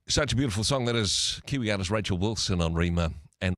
Such a beautiful song. That is Kiwi artist Rachel Wilson on Rima. And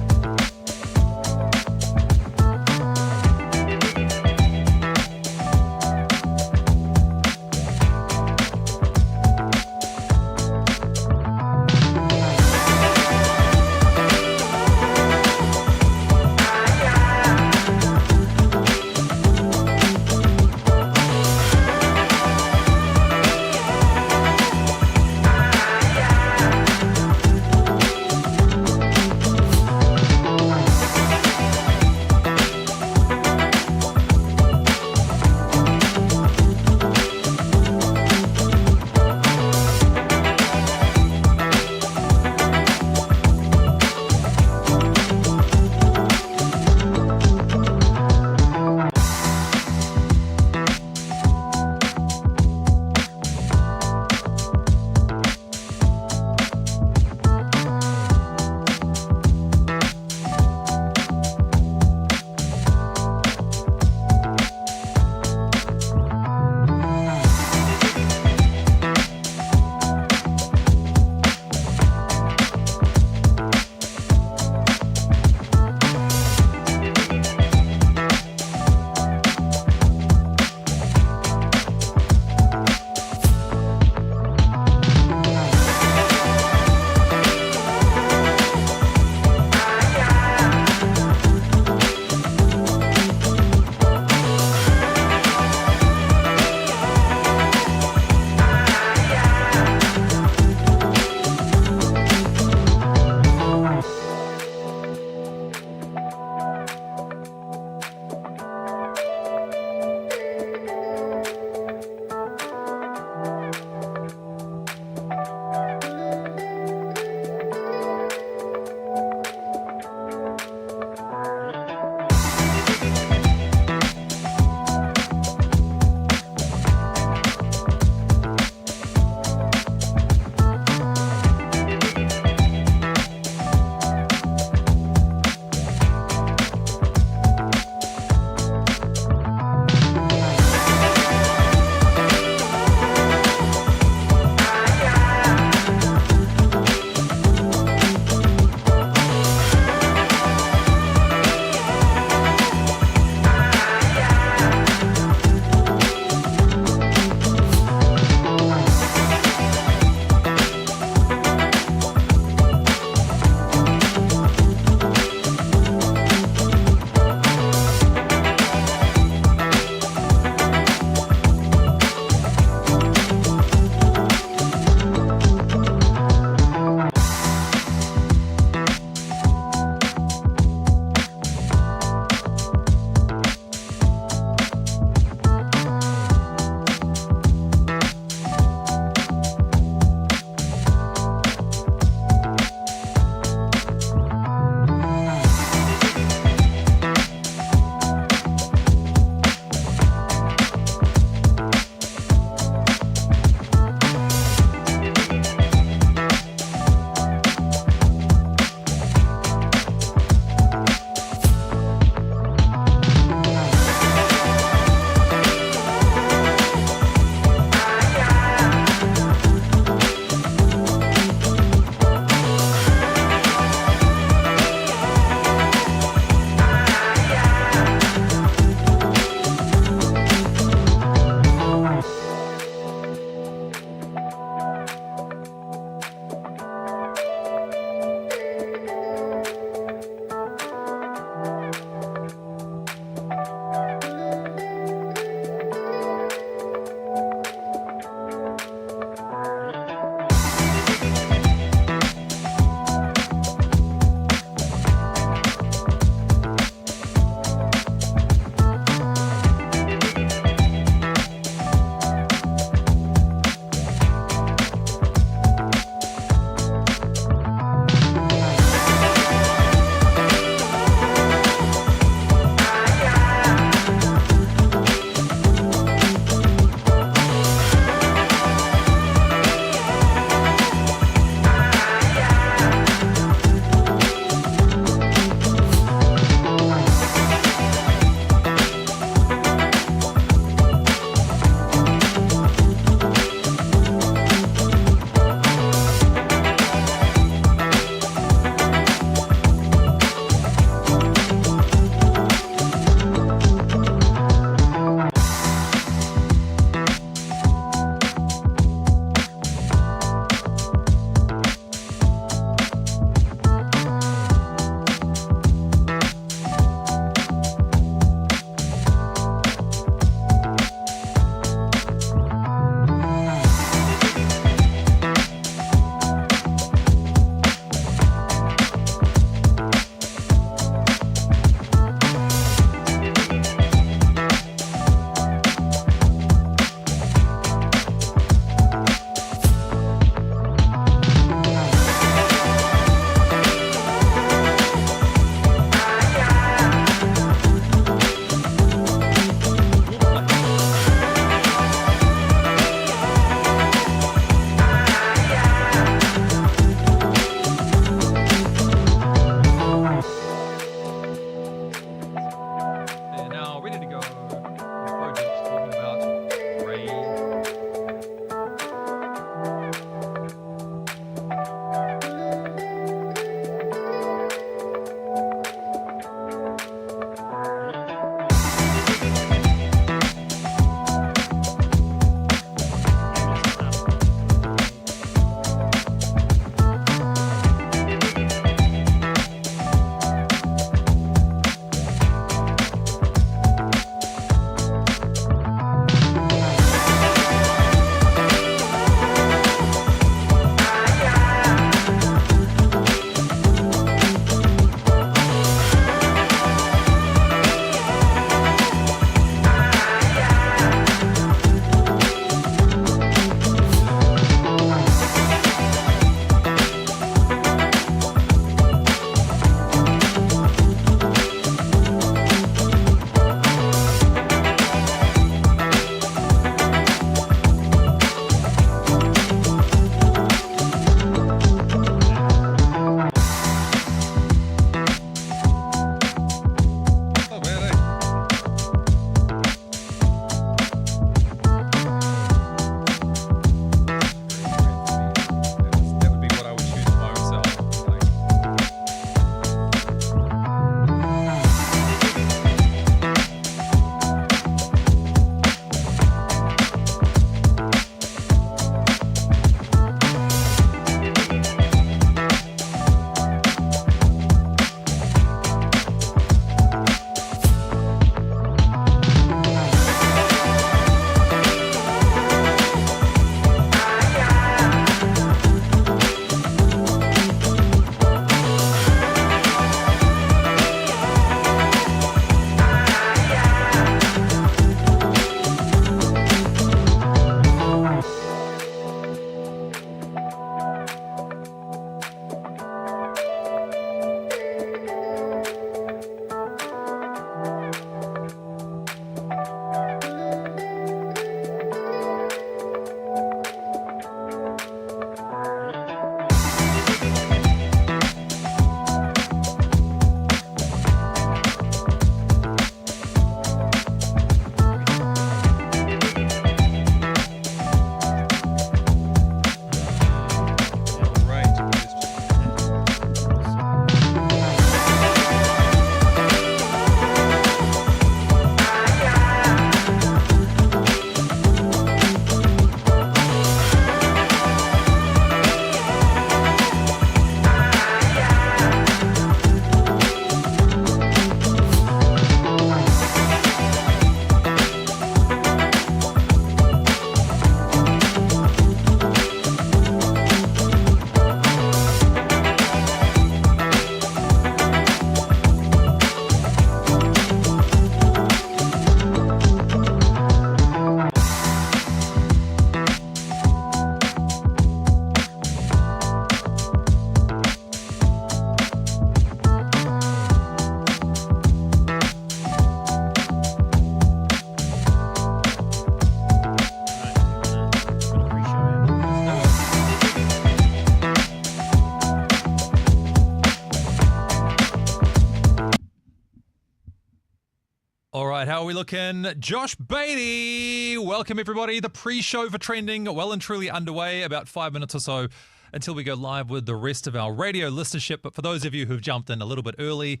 All right, how are we looking? Josh Beatty, welcome everybody. The pre-show for Trending well and truly underway, about 5 minutes or so until we go live with the rest of our radio listenership. But for those of you who've jumped in a little bit early,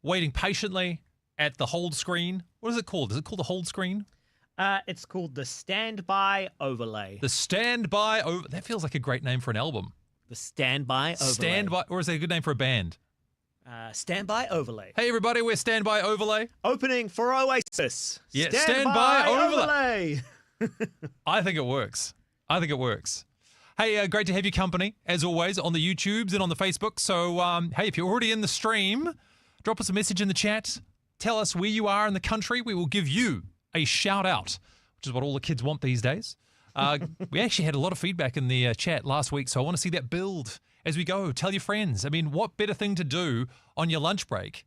waiting patiently at the hold screen, what is it called? Is it called the hold screen? It's called the Standby Overlay. The Standby Overlay. That feels like a great name for an album. The Standby Overlay. Standby, or is that a good name for a band? Standby Overlay. Hey everybody, we're Standby Overlay. Opening for Oasis. Yeah, Standby Overlay. Overlay. I think it works. Hey, great to have your company, as always, on the YouTubes and on the Facebook. So, hey, if you're already in the stream, drop us a message in the chat. Tell us where you are in the country. We will give you a shout out, which is what all the kids want these days. We actually had a lot of feedback in the chat last week, so I want to see that build as we go. Tell your friends. I mean, what better thing to do on your lunch break?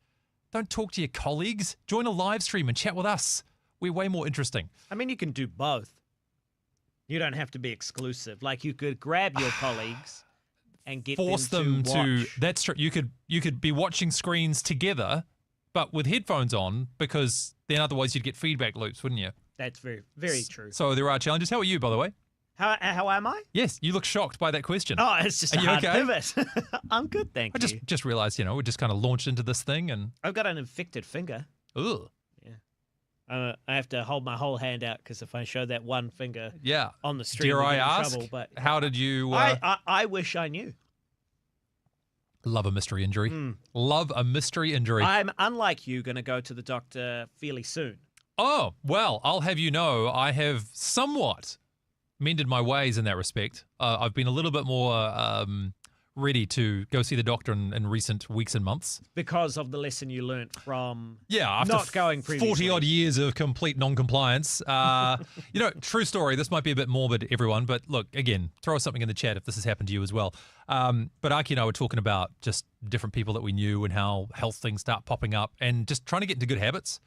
Don't talk to your colleagues. Join a live stream and chat with us. We're way more interesting. I mean, you can do both. You don't have to be exclusive. Like, you could grab your colleagues and get Force them to watch. That's true. You could be watching screens together, but with headphones on, because then otherwise you'd get feedback loops, wouldn't you? That's very, very true. So there are challenges. How are you, by the way? How am I? Yes, you look shocked by that question. Oh, it's just a hard pivot. I'm good, thank you. I just realized, we just kind of launched into this thing and... I've got an infected finger. Ugh. Yeah. I have to hold my whole hand out because if I show that one finger on the street, dare I we get in ask, trouble. But how did you... I wish I knew. Love a mystery injury. Love a mystery injury. I'm, unlike you, going to go to the doctor fairly soon. Oh, well, I'll have you know, I have somewhat mended my ways in that respect. I've been a little bit more ready to go see the doctor in recent weeks and months. Because of the lesson you learnt from after not going previously. 40-odd years of complete non-compliance. True story. This might be a bit morbid, everyone, but look, again, throw us something in the chat if this has happened to you as well. But Aki and I were talking about just different people that we knew and how health things start popping up and just trying to get into good habits.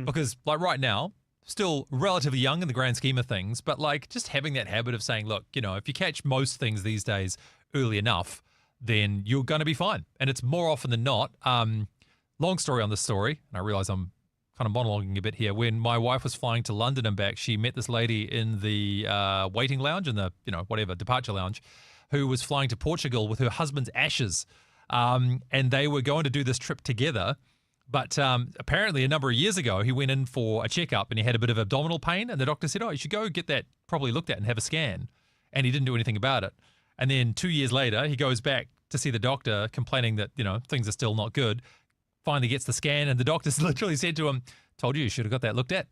Because, like, right now, still relatively young in the grand scheme of things, but, like, just having that habit of saying, look, if you catch most things these days early enough, then you're going to be fine. And it's more often than not. Long story on this story, and I realize I'm kind of monologuing a bit here. When my wife was flying to London and back, she met this lady in the waiting lounge, in the, departure lounge, who was flying to Portugal with her husband's ashes. And they were going to do this trip together. But apparently a number of years ago, he went in for a checkup and he had a bit of abdominal pain. And the doctor said, you should go get that properly looked at and have a scan. And he didn't do anything about it. And then 2 years later, he goes back to see the doctor complaining that, things are still not good. Finally gets the scan and the doctor's literally said to him, told you should have got that looked at.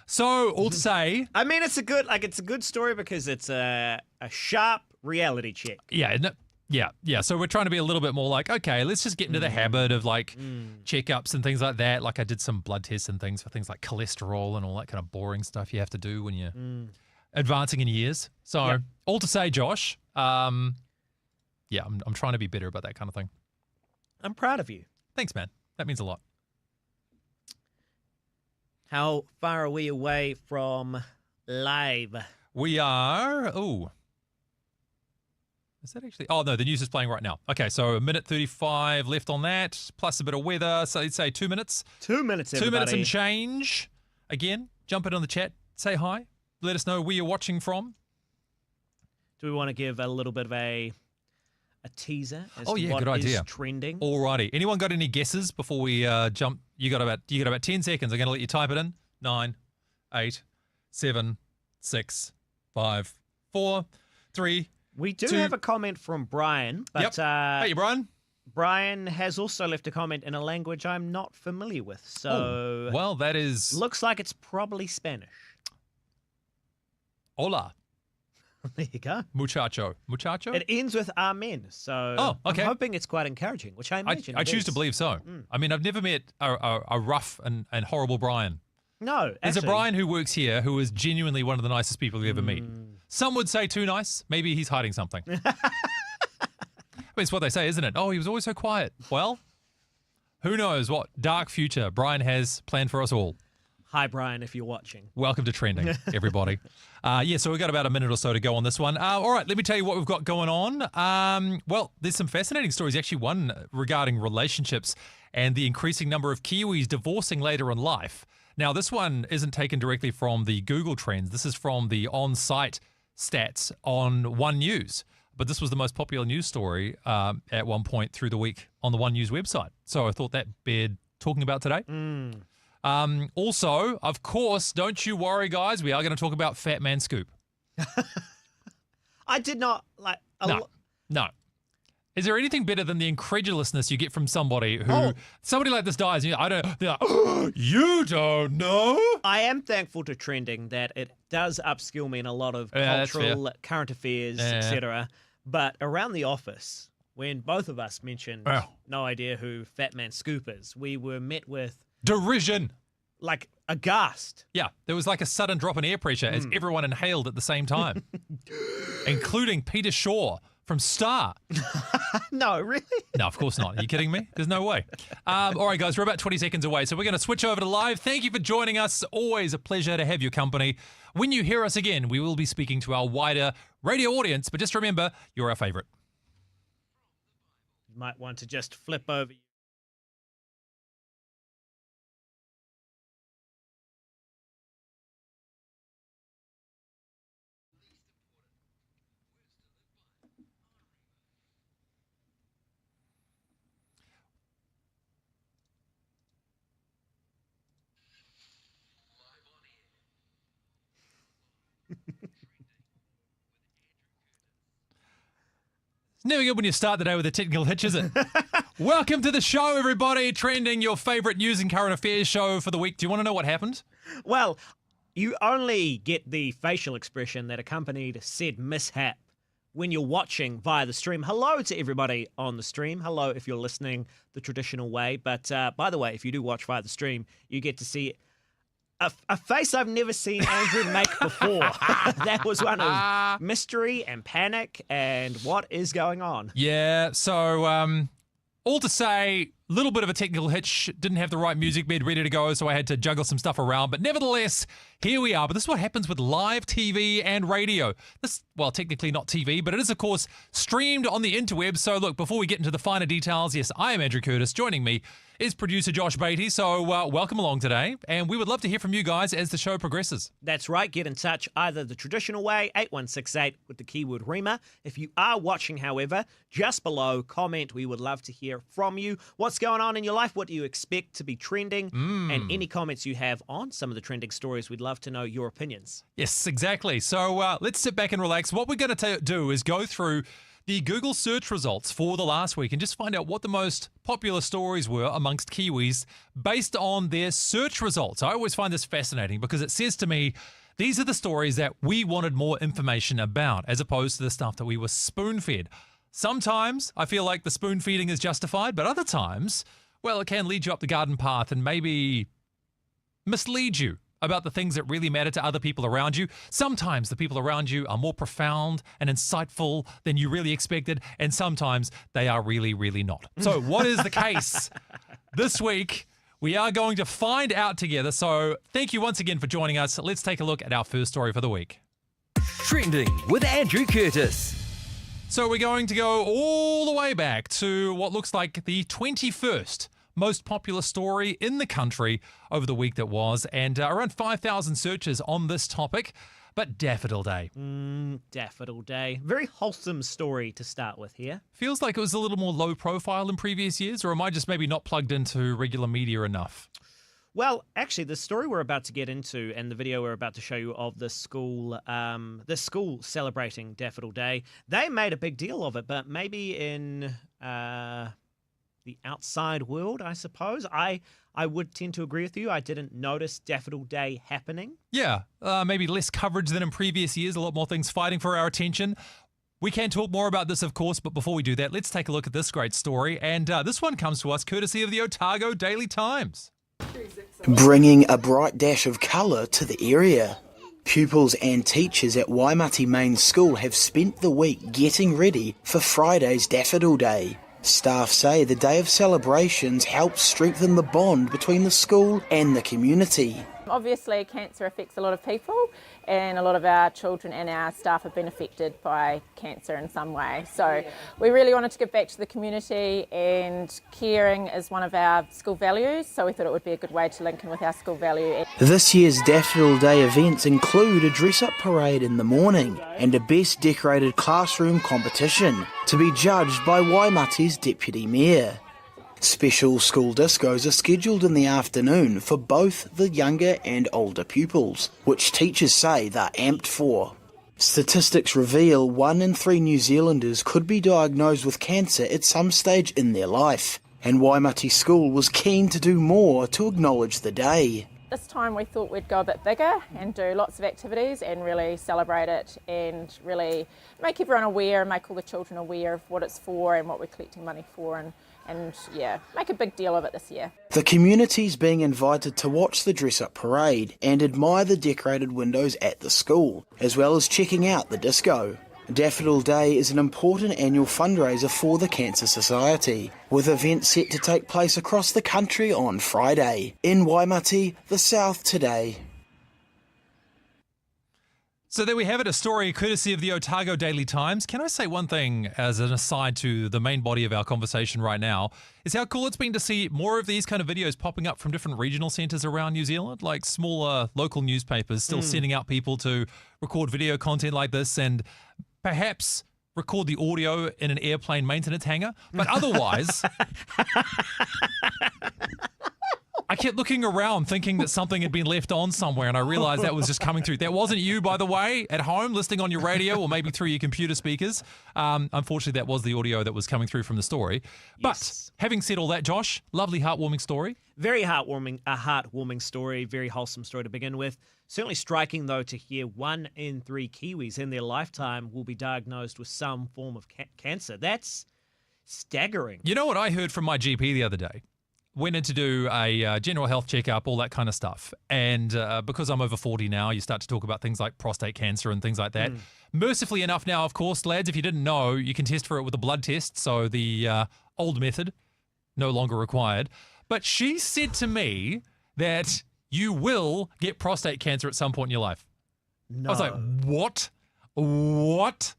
So, all to say... I mean, it's a good story because it's a sharp reality check. Yeah. So we're trying to be a little bit more like, okay, let's just get into the habit of like checkups and things like that. Like I did some blood tests and things for things like cholesterol and all that kind of boring stuff you have to do when you're advancing in years. So all to say, Josh, I'm trying to be better about that kind of thing. I'm proud of you. Thanks, man. That means a lot. How far are we away from live? We are, is that actually? Oh, no, the news is playing right now. Okay, so 1:35 left on that, plus a bit of weather. So let's say 2 minutes. 2 minutes, everybody. 2 minutes and change. Again, jump in on the chat, say hi, let us know where you're watching from. Do we want to give a little bit of a teaser as to what good idea. Is trending? Alrighty. Anyone got any guesses before we jump? You got about 10 seconds. I'm going to let you type it in. 9, 8, 7, 6, 5, 4, 3. We do have a comment from Brian, but hey, Brian. Brian has also left a comment in a language I'm not familiar with. So, well, that is looks like it's probably Spanish. Hola. There you go. Muchacho. It ends with amen. So, okay. I'm hoping it's quite encouraging, which I imagine. I choose to believe so. I mean, I've never met a rough and horrible Brian. No, there's a Brian who works here who is genuinely one of the nicest people you ever meet. Some would say too nice. Maybe he's hiding something. It's what they say, isn't it? Oh, he was always so quiet. Well, who knows what dark future Brian has planned for us all. Hi, Brian, if you're watching. Welcome to Trending, everybody. So we've got about a minute or so to go on this one. All right, let me tell you what we've got going on. Well, there's some fascinating stories. Actually, one regarding relationships and the increasing number of Kiwis divorcing later in life. Now, this one isn't taken directly from the Google Trends. This is from the on-site stats on One News. But this was the most popular news story at one point through the week on the One News website. So I thought that bared talking about today. Also, of course, don't you worry, guys. We are going to talk about Fat Man Scoop. I did not like. No. Is there anything better than the incredulousness you get from somebody who somebody like this dies? And they're like, oh, you don't know. I am thankful to Trending that it does upskill me in a lot of cultural, current affairs, etc. But around the office, when both of us mentioned no idea who Fat Man Scoop is, we were met with derision. Like aghast. Yeah, there was like a sudden drop in air pressure as everyone inhaled at the same time, including Peter Shaw from Star. No, really? No, of course not. Are you kidding me? There's no way. All right, guys, we're about 20 seconds away, so we're going to switch over to live. Thank you for joining us. Always a pleasure to have your company. When you hear us again, we will be speaking to our wider radio audience, but just remember, you're our favorite. You might want to just flip over. Never good when you start the day with a technical hitch, is it? Welcome to the show, everybody. Trending, your favorite news and current affairs show for the week. Do you want to know what happened? Well, you only get the facial expression that accompanied said mishap when you're watching via the stream. Hello to everybody on the stream. Hello if you're listening the traditional way. But by the way, if you do watch via the stream, you get to see a face I've never seen Andrew make before. That was one of mystery and panic and what is going on. Yeah, so all to say, little bit of a technical hitch, didn't have the right music bed ready to go, so I had to juggle some stuff around. But nevertheless, here we are. But this is what happens with live TV and radio. This, well, technically not TV, but it is, of course, streamed on the interweb. So look, before we get into the finer details, yes, I am Andrew Curtis. Joining me is producer Josh Beatty. So welcome along today. And we would love to hear from you guys as the show progresses. That's right. Get in touch either the traditional way, 8168 with the keyword REMA. If you are watching, however, just below, comment. We would love to hear from you. What's going on in your life? What do you expect to be trending? And any comments you have on some of the trending stories, we'd love to know your opinions. Yes, exactly. So let's sit back and relax. What we're going to do is go through the Google search results for the last week and just find out what the most popular stories were amongst Kiwis based on their search results. I always find this fascinating because it says to me, these are the stories that we wanted more information about as opposed to the stuff that we were spoon-fed. Sometimes I feel like the spoon-feeding is justified, but other times, well, it can lead you up the garden path and maybe mislead you about the things that really matter to other people around you. Sometimes the people around you are more profound and insightful than you really expected, and sometimes they are really, really not. So what is the case? This week, we are going to find out together. So thank you once again for joining us. Let's take a look at our first story for the week. Trending with Andrew Curtis. So we're going to go all the way back to what looks like the 21st most popular story in the country over the week that was, and around 5,000 searches on this topic. But Daffodil Day. Daffodil Day. Very wholesome story to start with here. Feels like it was a little more low profile in previous years, or am I just maybe not plugged into regular media enough? Well, actually, the story we're about to get into and the video we're about to show you of the school celebrating Daffodil Day, they made a big deal of it, but maybe in the outside world, I suppose. I would tend to agree with you. I didn't notice Daffodil Day happening. Yeah, maybe less coverage than in previous years, a lot more things fighting for our attention. We can talk more about this, of course, but before we do that, let's take a look at this great story. And this one comes to us courtesy of the Otago Daily Times. Bringing a bright dash of colour to the area. Pupils and teachers at Waimati Main School have spent the week getting ready for Friday's Daffodil Day. Staff say the day of celebrations helps strengthen the bond between the school and the community. Obviously, cancer affects a lot of people, and a lot of our children and our staff have been affected by cancer in some way. So we really wanted to give back to the community, and caring is one of our school values, so we thought it would be a good way to link in with our school value. This year's Daffodil Day events include a dress-up parade in the morning and a best decorated classroom competition to be judged by Waimati's Deputy Mayor. Special school discos are scheduled in the afternoon for both the younger and older pupils, which teachers say they're amped for. Statistics reveal 1 in 3 New Zealanders could be diagnosed with cancer at some stage in their life, and Waimati School was keen to do more to acknowledge the day. This time we thought we'd go a bit bigger and do lots of activities and really celebrate it and really make everyone aware, make all the children aware of what it's for and what we're collecting money for, and make a big deal of it this year. The community's being invited to watch the dress-up parade and admire the decorated windows at the school, as well as checking out the disco. Daffodil Day is an important annual fundraiser for the Cancer Society, with events set to take place across the country on Friday. In Waimati, the South today. So there we have it, a story courtesy of the Otago Daily Times. Can I say one thing as an aside to the main body of our conversation right now, is how cool it's been to see more of these kind of videos popping up from different regional centres around New Zealand, like smaller local newspapers still sending out people to record video content like this and perhaps record the audio in an airplane maintenance hangar. But otherwise, I kept looking around thinking that something had been left on somewhere, and I realised that was just coming through. That wasn't you, by the way, at home, listening on your radio or maybe through your computer speakers. Unfortunately, that was the audio that was coming through from the story. But having said all that, Josh, lovely, heartwarming story. Very heartwarming, a heartwarming story, very wholesome story to begin with. Certainly striking, though, to hear 1 in 3 Kiwis in their lifetime will be diagnosed with some form of cancer. That's staggering. You know what I heard from my GP the other day? Went in to do a general health checkup, all that kind of stuff. And because I'm over 40 now, you start to talk about things like prostate cancer and things like that. Mercifully enough now, of course, lads, if you didn't know, you can test for it with a blood test. So the old method, no longer required. But she said to me that you will get prostate cancer at some point in your life. No. I was like, what? What?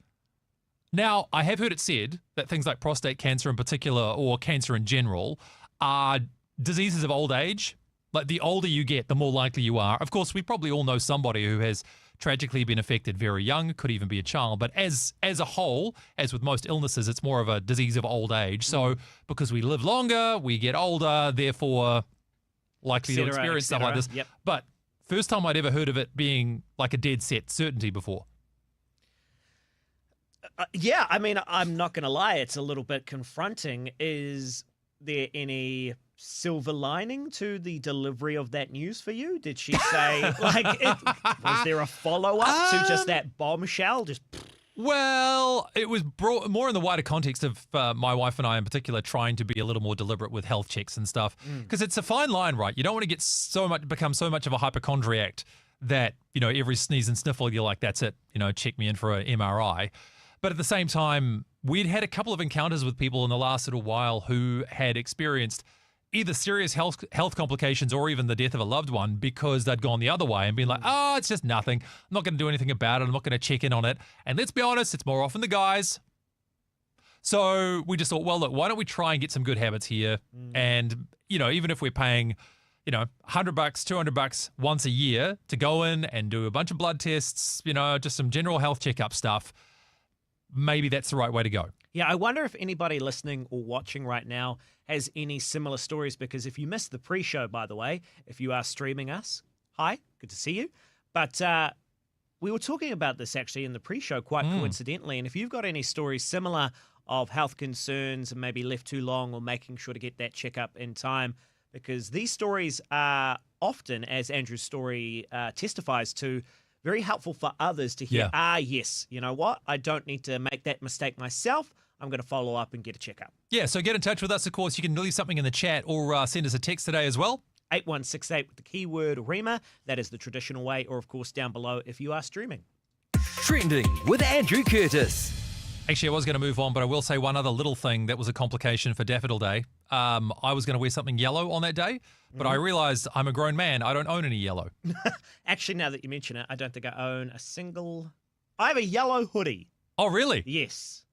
Now, I have heard it said that things like prostate cancer in particular, or cancer in general, are diseases of old age. Like the older you get, the more likely you are. Of course, we probably all know somebody who has tragically been affected very young, could even be a child. But as a whole, as with most illnesses, it's more of a disease of old age. So because we live longer, we get older, therefore likely to experience stuff like this. Yep. But first time I'd ever heard of it being like a dead set certainty before. Yeah, I mean, I'm not going to lie. It's a little bit confronting. Is there any silver lining to the delivery of that news for you? Did she say, was there a follow-up to just that bombshell? Well, it was brought more in the wider context of my wife and I in particular trying to be a little more deliberate with health checks and stuff. Because it's a fine line, right? You don't want to get become so much of a hypochondriac that, every sneeze and sniffle, you're like, that's it, check me in for an MRI. But at the same time, we'd had a couple of encounters with people in the last little while who had experienced either serious health complications or even the death of a loved one because they'd gone the other way and been like, oh, it's just nothing. I'm not going to do anything about it. I'm not going to check in on it. And let's be honest, it's more often the guys. So we just thought, well, look, why don't we try and get some good habits here? And, even if we're paying, $100, $200 once a year to go in and do a bunch of blood tests, just some general health checkup stuff, maybe that's the right way to go. Yeah, I wonder if anybody listening or watching right now has any similar stories, because if you missed the pre-show, by the way, if you are streaming us, hi, good to see you. But we were talking about this actually in the pre-show quite coincidentally, and if you've got any stories similar of health concerns and maybe left too long or making sure to get that checkup in time, because these stories are often, as Andrew's story testifies to, very helpful for others to hear, yes, you know what? I don't need to make that mistake myself. I'm going to follow up and get a checkup. Yeah, so get in touch with us, of course. You can leave something in the chat or send us a text today as well. 8168 with the keyword REMA. That is the traditional way, or of course down below if you are streaming. Trending with Andrew Curtis. Actually, I was going to move on, but I will say one other little thing that was a complication for Daffodil Day. I was going to wear something yellow on that day, but I realised I'm a grown man. I don't own any yellow. Actually, now that you mention it, I don't think I own a single... I have a yellow hoodie. Oh, really? Yes.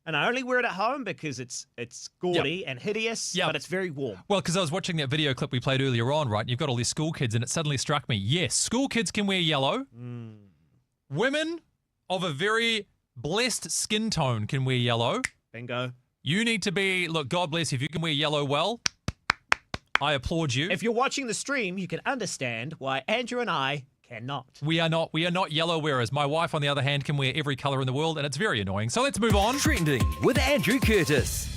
And I only wear it at home because it's gaudy and hideous, Yep. but it's very warm. Well, because I was watching that video clip we played earlier on, right? And you've got all these school kids, and it suddenly struck me. Yes, school kids can wear yellow. Women of a very blessed skin tone can wear yellow. Bingo. You need to be, look, God bless you. If you can wear yellow well, I applaud you. If you're watching the stream, you can understand why Andrew and I cannot. We are not yellow wearers. My wife, on the other hand, can wear every colour in the world, and it's very annoying. So let's move on. Trending with Andrew Curtis.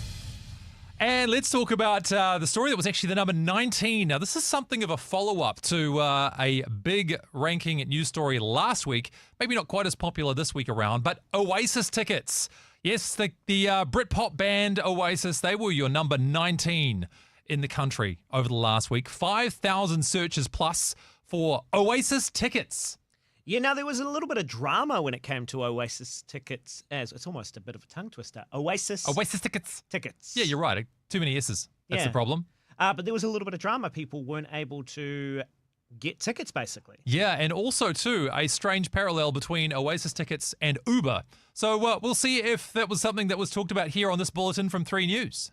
And let's talk about the story that was actually the number 19. Now, this is something of a follow-up to a big ranking news story last week. Maybe not quite as popular this week around, but Oasis tickets. Yes, the Britpop band Oasis, they were your number 19 in the country over the last week. 5,000 searches plus for Oasis tickets. Yeah, now there was a little bit of drama when it came to Oasis tickets, as it's almost a bit of a tongue twister. Oasis tickets. tickets. Yeah, you're right. Too many S's. That's the problem. But there was a little bit of drama. People weren't able to get tickets, basically. Yeah, and also, too, a strange parallel between Oasis tickets and Uber. So we'll see if that was something that was talked about here on this bulletin from 3 News.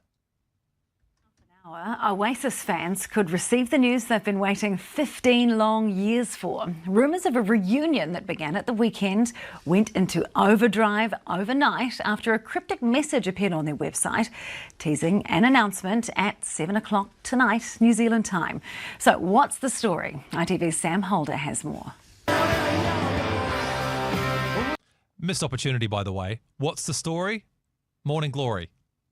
Oasis fans could receive the news they've been waiting 15 long years for. Rumours of a reunion that began at the weekend went into overdrive overnight after a cryptic message appeared on their website, teasing an announcement at 7 o'clock tonight, New Zealand time. So what's the story? ITV's Sam Holder has more. Missed opportunity, by the way. What's the story? Morning Glory.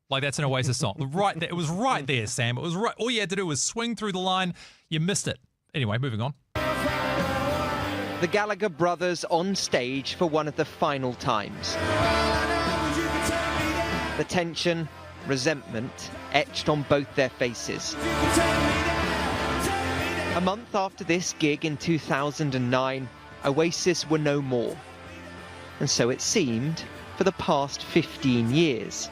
Like, that's an Oasis song. Right there. It was right there, Sam. It was right. All you had to do was swing through the line. You missed it. Anyway, moving on. The Gallagher brothers on stage for one of the final times. The tension, resentment etched on both their faces. A month after this gig in 2009, Oasis were no more. And so it seemed for the past 15 years.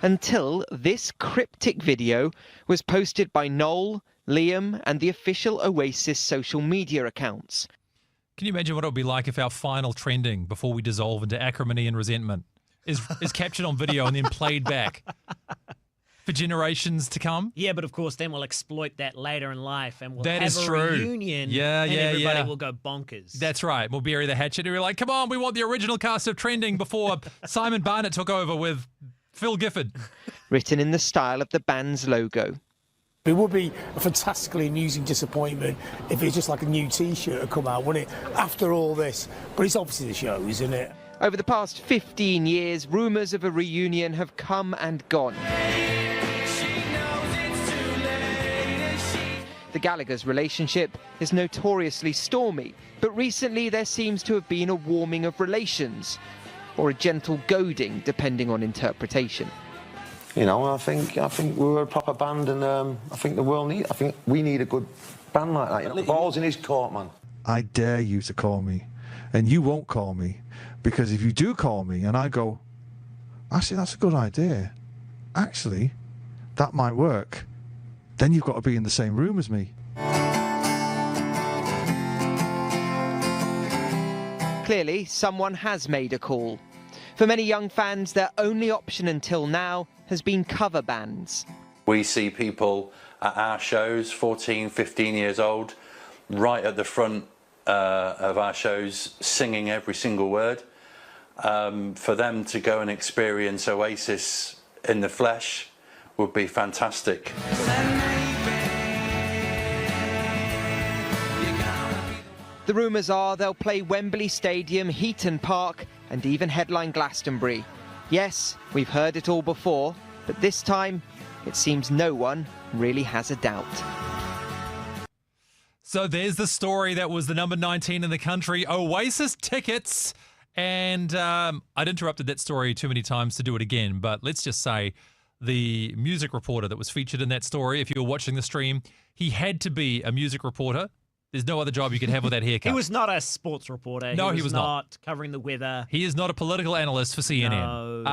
Until this cryptic video was posted by Noel, Liam and the official Oasis social media accounts. Can you imagine what it would be like if our final trending before we dissolve into acrimony and resentment is captured on video and then played back for generations to come? Yeah, but of course, then we'll exploit that later in life and we'll That have is a true. reunion Yeah, and yeah, everybody yeah. will go bonkers. That's right. We'll bury the hatchet and we're like, come on, we want the original cast of Trending before Simon Barnett took over with Phil Gifford. Written in the style of the band's logo. It would be a fantastically amusing disappointment if it's just like a new T-shirt had come out, wouldn't it? After all this. But it's obviously the show, isn't it? Over the past 15 years, rumours of a reunion have come and gone. The Gallaghers' relationship is notoriously stormy, but recently there seems to have been a warming of relations, or a gentle goading, depending on interpretation. You know, I think we were a proper band, and I think we need a good band like that. You know? The ball's in his court, man. I dare you to call me, and you won't call me, because if you do call me and I go, actually, that's a good idea. Actually, that might work. Then you've got to be in the same room as me. Clearly, someone has made a call. For many young fans, their only option until now has been cover bands. We see people at our shows, 14, 15 years old, right at the front of our shows, singing every single word. For them to go and experience Oasis in the flesh would be fantastic. The rumours are they'll play Wembley Stadium, Heaton Park, and even headline Glastonbury. Yes, we've heard it all before, but this time, it seems no one really has a doubt. So there's the story that was the number 19 in the country, Oasis tickets. And I'd interrupted that story too many times to do it again, but let's just say the music reporter that was featured in that story, if you were watching the stream, he had to be a music reporter There's no other job you could have with that haircut. He was not a sports reporter. No, he was not covering the weather. He is not a political analyst for CNN.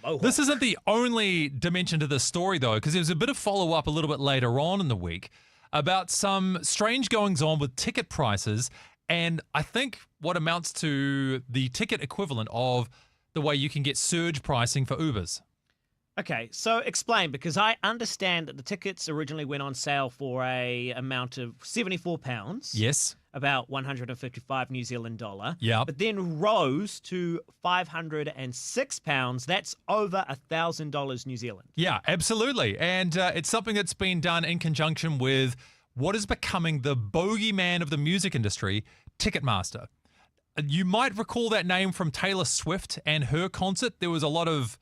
No. This isn't the only dimension to this story, though, because there's a bit of follow-up a little bit later on in the week about some strange goings-on with ticket prices, and I think what amounts to the ticket equivalent of the way you can get surge pricing for Ubers. Okay, so explain, because I understand that the tickets originally went on sale for a amount of £74. Yes. About 155 New Zealand dollar. Yeah. But then rose to £506. That's over $1,000 New Zealand. Yeah, absolutely. And it's something that's been done in conjunction with what is becoming the bogeyman of the music industry, Ticketmaster. You might recall that name from Taylor Swift and her concert. There was a lot of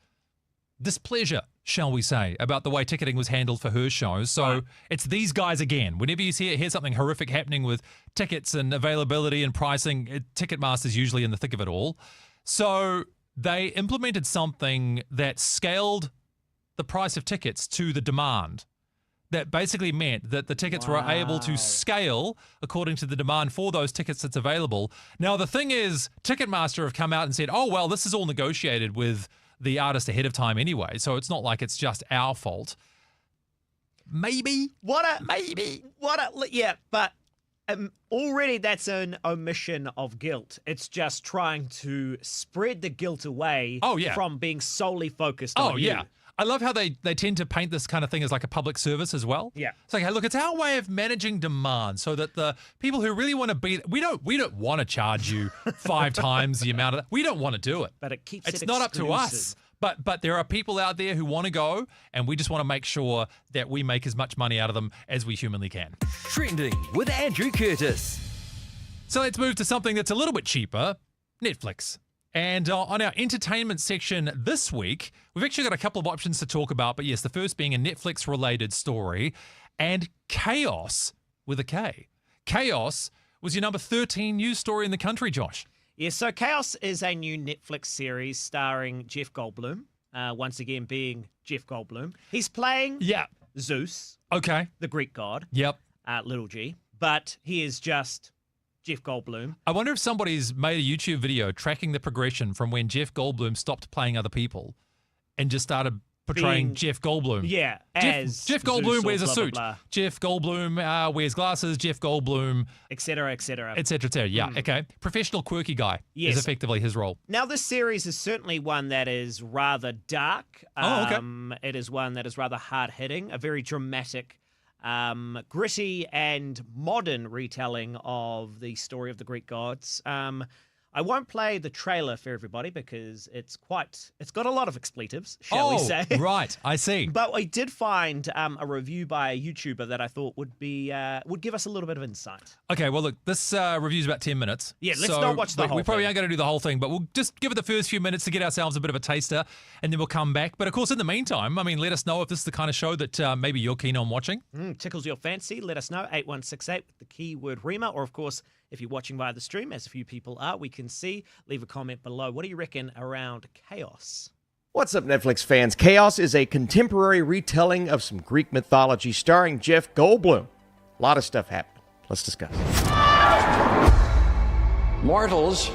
displeasure, shall we say, about the way ticketing was handled for her shows. So It's these guys again. Whenever you hear something horrific happening with tickets and availability and pricing, Ticketmaster's usually in the thick of it all. So they implemented something that scaled the price of tickets to the demand. That basically meant that the tickets were able to scale according to the demand for those tickets that's available. Now, the thing is, Ticketmaster have come out and said, oh, well, this is all negotiated with the artist ahead of time anyway, so it's not like it's just our fault. Maybe. Yeah, but already that's an omission of guilt. It's just trying to spread the guilt away from being solely focused on you. Yeah. I love how they tend to paint this kind of thing as like a public service as well. Yeah. It's like, hey, look, it's our way of managing demand so that the people who really want to be, we don't want to charge you 5 times the amount of that. We don't want to do it. But it keeps it's it not up to us. exclusive. But there are people out there who want to go, and we just want to make sure that we make as much money out of them as we humanly can. Trending with Andrew Curtis. So let's move to something that's a little bit cheaper, Netflix. And on our entertainment section this week, we've actually got a couple of options to talk about. But yes, the first being a Netflix-related story, and Chaos with a K. Chaos was your number 13 news story in the country, Josh. Yeah, so Chaos is a new Netflix series starring Jeff Goldblum, once again being Jeff Goldblum. He's playing Zeus, okay, the Greek god, little g, but he is just Jeff Goldblum. I wonder if somebody's made a YouTube video tracking the progression from when Jeff Goldblum stopped playing other people and just started portraying Jeff Goldblum. Yeah, Jeff Goldblum Zeus wears a blah, suit. blah, blah. Jeff Goldblum wears glasses. Jeff Goldblum, etc., etc., etc., etc. Yeah, okay. Professional quirky guy is effectively his role. Now, this series is certainly one that is rather dark. It is one that is rather hard-hitting, a very dramatic, gritty and modern retelling of the story of the Greek gods. I won't play the trailer for everybody because it's got a lot of expletives, shall we say. Right, I see. But I did find a review by a YouTuber that I thought would give us a little bit of insight. Okay, well, look, this review's about 10 minutes. Yeah, let's not watch the whole We probably thing. aren't going to do the whole thing, but we'll just give it the first few minutes to get ourselves a bit of a taster, and then we'll come back. But, of course, in the meantime, I mean, let us know if this is the kind of show that maybe you're keen on watching. Tickles your fancy, let us know, 8168 with the keyword REMA, or, of course, if you're watching via the stream, as a few people are, we can see. Leave a comment below. What do you reckon around Chaos? What's up, Netflix fans? Chaos is a contemporary retelling of some Greek mythology starring Jeff Goldblum. A lot of stuff happened. Let's discuss. Mortals,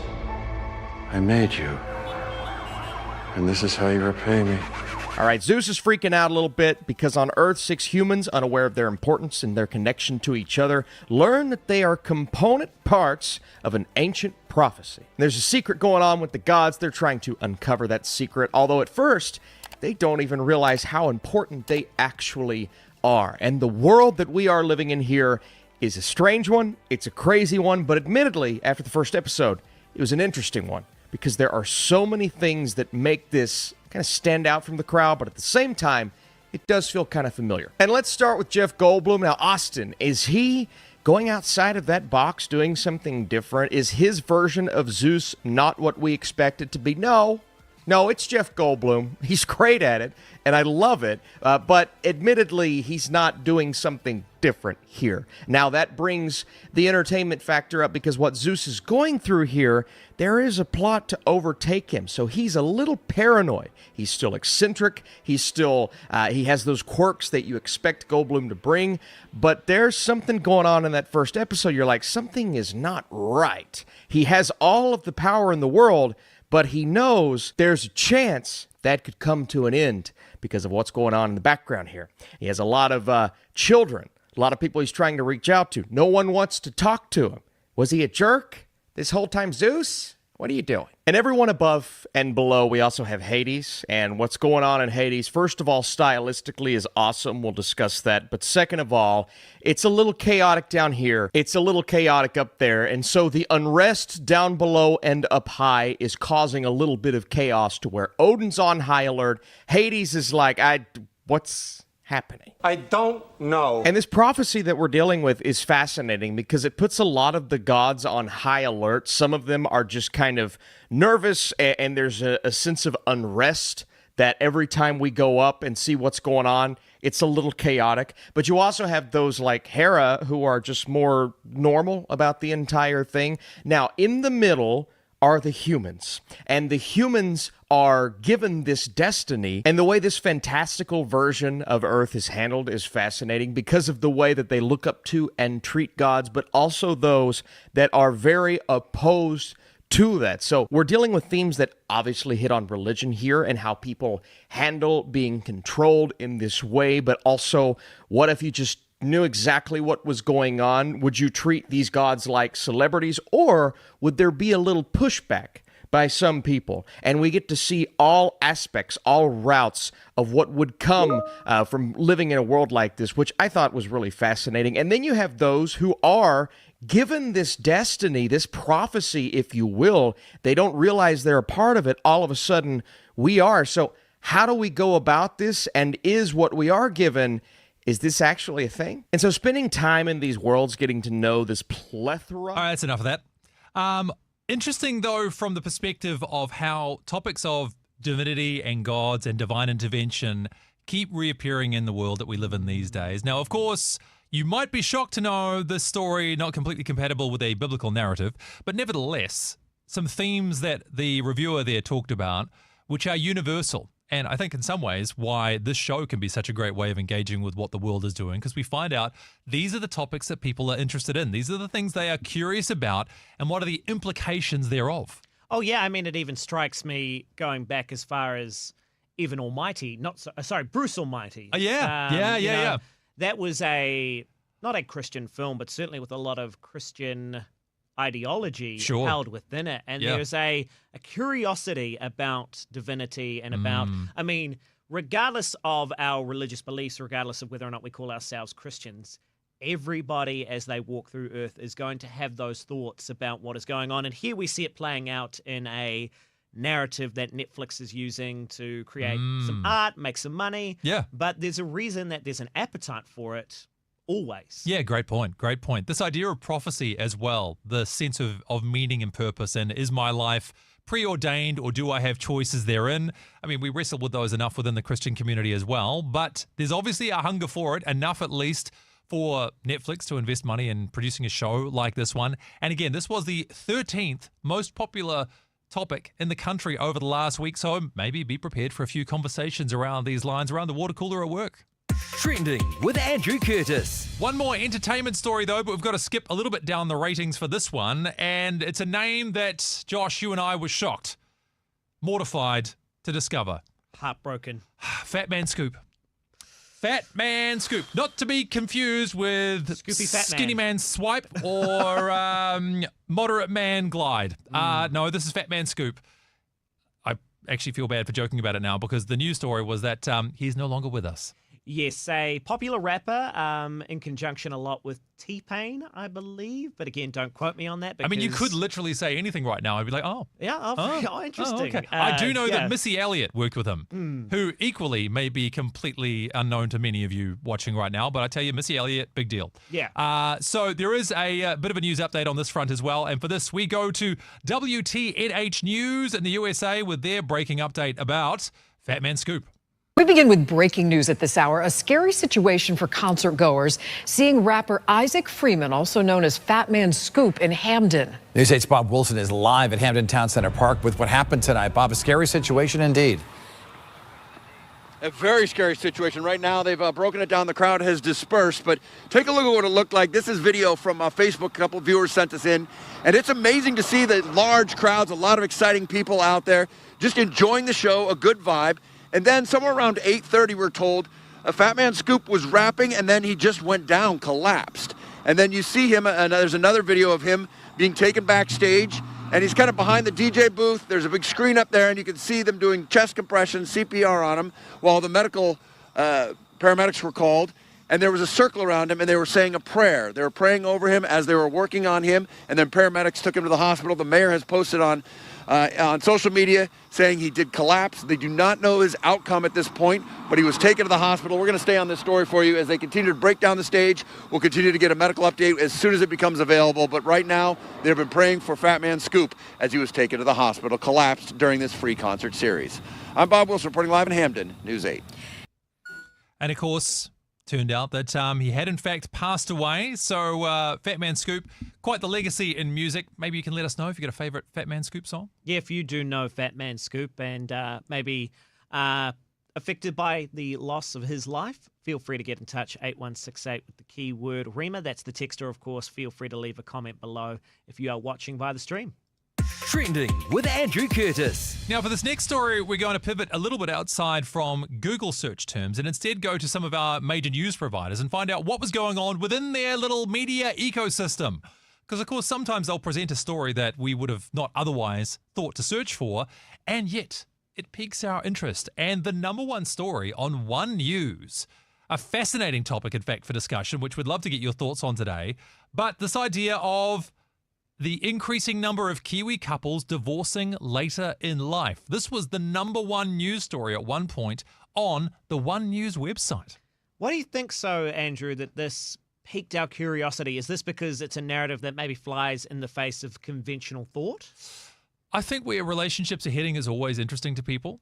I made you. And this is how you repay me. All right, Zeus is freaking out a little bit because on Earth, 6 humans, unaware of their importance and their connection to each other, learn that they are component parts of an ancient prophecy. There's a secret going on with the gods. They're trying to uncover that secret, although at first, they don't even realize how important they actually are. And the world that we are living in here is a strange one, it's a crazy one, but admittedly, after the first episode, it was an interesting one because there are so many things that make this kind of stand out from the crowd, but at the same time, it does feel kind of familiar. And let's start with Jeff Goldblum. Now, Austin, is he going outside of that box, doing something different? Is his version of Zeus not what we expect it to be? No, No, it's Jeff Goldblum. He's great at it, and I love it. But admittedly, he's not doing something different here. Now, that brings the entertainment factor up because what Zeus is going through here, there is a plot to overtake him. So he's a little paranoid. He's still eccentric. He's still, he has those quirks that you expect Goldblum to bring. But there's something going on in that first episode. You're like, something is not right. He has all of the power in the world, but he knows there's a chance that could come to an end because of what's going on in the background here. He has a lot of children, a lot of people he's trying to reach out to. No one wants to talk to him. Was he a jerk this whole time, Zeus? What are you doing? And everyone above and below, we also have Hades. And what's going on in Hades, first of all, stylistically is awesome. We'll discuss that. But second of all, it's a little chaotic down here. It's a little chaotic up there. And so the unrest down below and up high is causing a little bit of chaos to where Odin's on high alert. Hades is like, what's happening? I don't know. And this prophecy that we're dealing with is fascinating because it puts a lot of the gods on high alert. Some of them are just kind of nervous, and there's a sense of unrest that every time we go up and see what's going on, it's a little chaotic. But you also have those like Hera who are just more normal about the entire thing. Now, in the middle are the humans, and the humans are given this destiny, and the way this fantastical version of Earth is handled is fascinating because of the way that they look up to and treat gods, but also those that are very opposed to that. So we're dealing with themes that obviously hit on religion here and how people handle being controlled in this way, but also what if you just knew exactly what was going on? Would you treat these gods like celebrities, or would there be a little pushback by some people? And we get to see all aspects, all routes of what would come from living in a world like this, which I thought was really fascinating. And then you have those who are given this destiny, this prophecy, if you will. They don't realize they're a part of it. All of a sudden, we are. So how do we go about this? And is what we are given, is this actually a thing? And so spending time in these worlds, getting to know this plethora. All right, that's enough of that. Interesting, though, from the perspective of how topics of divinity and gods and divine intervention keep reappearing in the world that we live in these days. Now, of course, you might be shocked to know this story not completely compatible with a biblical narrative, but nevertheless, some themes that the reviewer there talked about, which are universal. And I think in some ways why this show can be such a great way of engaging with what the world is doing, because we find out these are the topics that people are interested in. These are the things they are curious about, and what are the implications thereof. Oh, yeah. I mean, it even strikes me going back as far as even Almighty, Bruce Almighty. Yeah. That was not a Christian film, but certainly with a lot of Christian ideology held within it. And there's a curiosity about divinity and about, I mean, regardless of our religious beliefs, regardless of whether or not we call ourselves Christians, everybody as they walk through Earth is going to have those thoughts about what is going on. And here we see it playing out in a narrative that Netflix is using to create some art, make some money. Yeah. But there's a reason that there's an appetite for it. Always. Yeah, great point. Great point. This idea of prophecy as well, the sense of meaning and purpose, and is my life preordained or do I have choices therein? I mean, we wrestle with those enough within the Christian community as well, but there's obviously a hunger for it, enough at least for Netflix to invest money in producing a show like this one. And again, this was the 13th most popular topic in the country over the last week, so maybe be prepared for a few conversations around these lines around the water cooler at work. Trending with Andrew Curtis. One more entertainment story, though, but we've got to skip a little bit down the ratings for this one. And it's a name that, Josh, you and I were shocked, mortified to discover. Heartbroken. Fat Man Scoop. Fat Man Scoop. Not to be confused with Scoopy Fat Skinny Man. Man Swipe or Moderate Man Glide. No, this is Fat Man Scoop. I actually feel bad for joking about it now because the news story was that he's no longer with us. Yes, a popular rapper in conjunction a lot with T-Pain, I believe. But again, don't quote me on that. I mean, you could because- literally say anything right now. I'd be like, interesting. Okay. I do know yeah. that Missy Elliott worked with him, who equally may be completely unknown to many of you watching right now. But I tell you, Missy Elliott, big deal. Yeah. So there is a bit of a news update on this front as well. And for this, we go to WTNH News in the USA with their breaking update about Fat Man Scoop. We begin with breaking news at this hour. A scary situation for concert goers seeing rapper Isaac Freeman, also known as Fat Man Scoop, in Hamden. News 8's Bob Wilson is live at Hamden Town Center Park with what happened tonight. Bob, a scary situation indeed. A very scary situation. Right now, they've broken it down. The crowd has dispersed, but take a look at what it looked like. This is video from Facebook. A couple of viewers sent us in, and it's amazing to see the large crowds, a lot of exciting people out there, just enjoying the show, a good vibe. And then somewhere around 8:30, we're told, a Fat Man Scoop was rapping, and then he just went down, collapsed. And then you see him, and there's another video of him being taken backstage, and he's kind of behind the DJ booth. There's a big screen up there, and you can see them doing chest compression, CPR on him, while the medical paramedics were called. And there was a circle around him, and they were saying a prayer. They were praying over him as they were working on him, and then paramedics took him to the hospital. The mayor has posted on social media saying he did collapse. They do not know his outcome at this point, but he was taken to the hospital. We're going to stay on this story for you as they continue to break down the stage. We'll continue to get a medical update as soon as it becomes available. But right now, they've been praying for Fat Man Scoop as he was taken to the hospital, collapsed during this free concert series. I'm Bob Wilson reporting live in Hamden, News 8. And of course, turned out that he had in fact passed away. So Fat Man Scoop, quite the legacy in music. Maybe you can let us know if you've got a favourite Fat Man Scoop song. Yeah, if you do know Fat Man Scoop and maybe affected by the loss of his life, feel free to get in touch, 8168 with the keyword Rima. That's the texter, of course. Feel free to leave a comment below if you are watching via the stream. Trending with Andrew Curtis. Now, for this next story, we're going to pivot a little bit outside from Google search terms and instead go to some of our major news providers and find out what was going on within their little media ecosystem. Because, of course, sometimes they'll present a story that we would have not otherwise thought to search for, and yet it piques our interest. And the number one story on One News, a fascinating topic, in fact, for discussion, which we'd love to get your thoughts on today, but this idea of the increasing number of Kiwi couples divorcing later in life. This was the number one news story at one point on the One News website. Why do you think so, Andrew, that this piqued our curiosity? Is this because it's a narrative that maybe flies in the face of conventional thought? I think where relationships are heading is always interesting to people.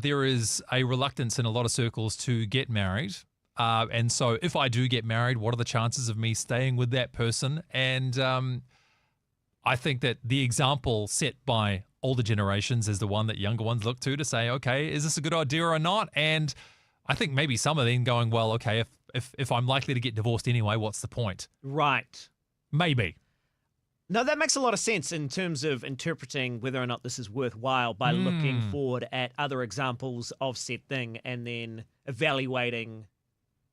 There is a reluctance in a lot of circles to get married. And so if I do get married, what are the chances of me staying with that person? And I think that the example set by older generations is the one that younger ones look to say, okay, is this a good idea or not? And I think maybe some of them going, well, okay, if I'm likely to get divorced anyway, what's the point? Right. Maybe. No, that makes a lot of sense in terms of interpreting whether or not this is worthwhile by looking forward at other examples of said thing and then evaluating.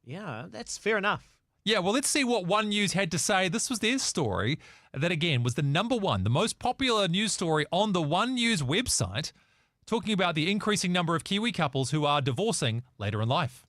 Yeah, that's fair enough. Yeah, well, let's see what One News had to say. This was their story that, again, was the number one, the most popular news story on the One News website, talking about the increasing number of Kiwi couples who are divorcing later in life.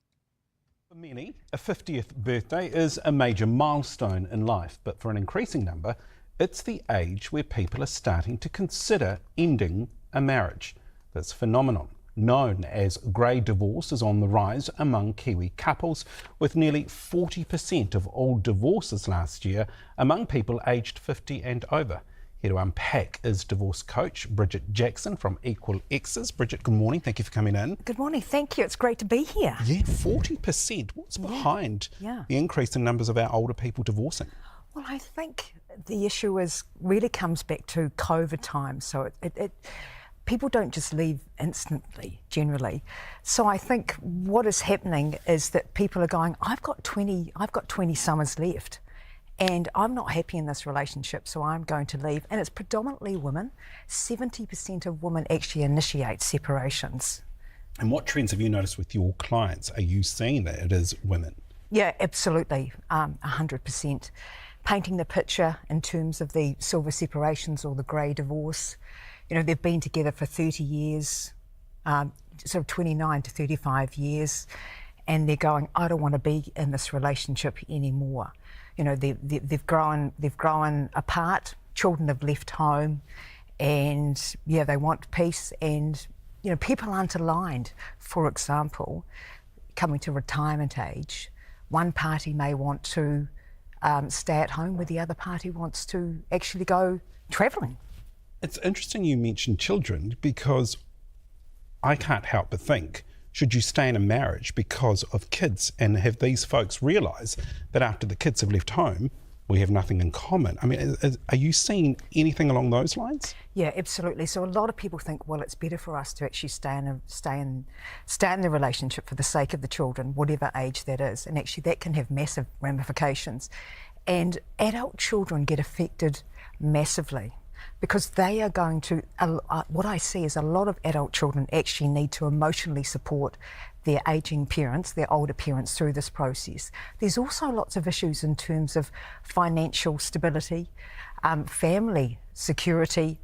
For many, a 50th birthday is a major milestone in life, but for an increasing number, it's the age where people are starting to consider ending a marriage. This phenomenon, known as grey divorce, is on the rise among Kiwi couples, with nearly 40% of all divorces last year among people aged 50 and over. Here to unpack is divorce coach Bridget Jackson from Equal X's. Bridget, good morning. Thank you for coming in. Good morning. Thank you. It's great to be here. Yeah, 40%. What's behind the increase in numbers of our older people divorcing? Well, I think the issue really comes back to COVID times. So people don't just leave instantly, generally. So I think what is happening is that people are going, I've got 20 summers left and I'm not happy in this relationship, so I'm going to leave. And it's predominantly women. 70% of women actually initiate separations. And what trends have you noticed with your clients? Are you seeing that it is women? Yeah, absolutely, 100%. Painting the picture in terms of the silver separations or the grey divorce. You know, they've been together for 30 years, sort of 29 to 35 years, and they're going, I don't want to be in this relationship anymore. You know, they've grown apart. Children have left home, and yeah, they want peace. And you know, people aren't aligned. For example, coming to retirement age, one party may want to stay at home, where the other party wants to actually go travelling. It's interesting you mentioned children, because I can't help but think, should you stay in a marriage because of kids, and have these folks realise that after the kids have left home, we have nothing in common? I mean, are you seeing anything along those lines? Yeah, absolutely. So a lot of people think, well, it's better for us to actually stay in the relationship for the sake of the children, whatever age that is, and actually that can have massive ramifications. And adult children get affected massively, because they are going to, what I see is a lot of adult children actually need to emotionally support their ageing parents, their older parents, through this process. There's also lots of issues in terms of financial stability, family security,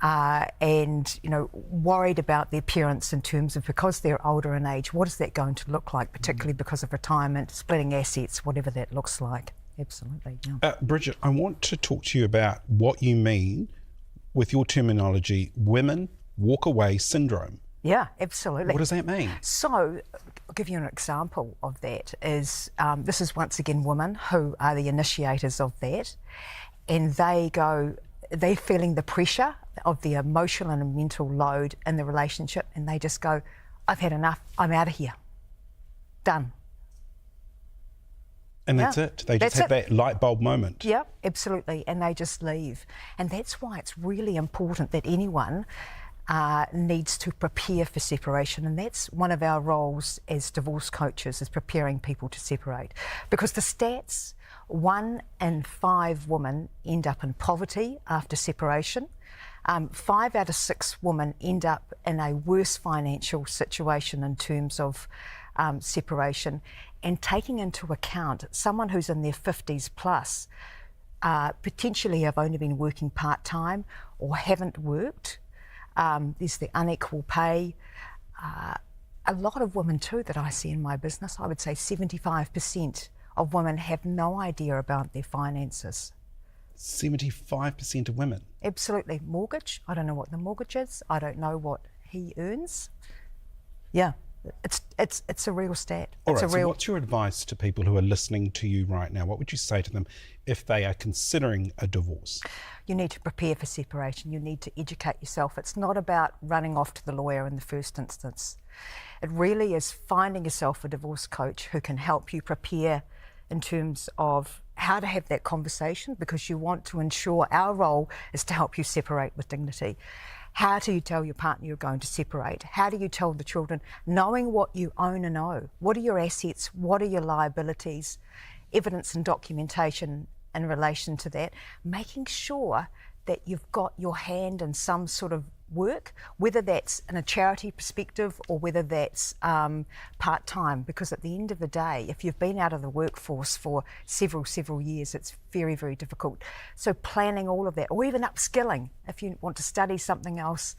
and you know, worried about their parents in terms of, because they're older in age, what is that going to look like, particularly because of retirement, splitting assets, whatever that looks like. Absolutely. Yeah. Bridget, I want to talk to you about what you mean with your terminology, women walk away syndrome. Yeah, absolutely. What does that mean? So, I'll give you an example of that. This is once again women who are the initiators of that, and they're feeling the pressure of the emotional and mental load in the relationship, and they just go, I've had enough, I'm out of here. Done. And that's it. They just have that light bulb moment. Yeah, absolutely. And they just leave. And that's why it's really important that anyone needs to prepare for separation. And that's one of our roles as divorce coaches, is preparing people to separate. Because the stats, 1 in 5 women end up in poverty after separation. 5 out of 6 women end up in a worse financial situation in terms of separation. And taking into account someone who's in their 50s plus, potentially have only been working part-time or haven't worked. There's the unequal pay. A lot of women too that I see in my business, I would say 75% of women have no idea about their finances. 75% of women? Absolutely. Mortgage, I don't know what the mortgage is. I don't know what he earns. Yeah. It's a real stat. All right, so what's your advice to people who are listening to you right now? What would you say to them if they are considering a divorce? You need to prepare for separation. You need to educate yourself. It's not about running off to the lawyer in the first instance. It really is finding yourself a divorce coach who can help you prepare in terms of how to have that conversation, because you want to ensure, our role is to help you separate with dignity. How do you tell your partner you're going to separate? How do you tell the children? Knowing what you own and owe. What are your assets? What are your liabilities? Evidence and documentation in relation to that. Making sure that you've got your hand in some sort of work, whether that's in a charity perspective or whether that's part-time, because at the end of the day, if you've been out of the workforce for several years, it's very, very difficult. So planning all of that, or even upskilling, if you want to study something else,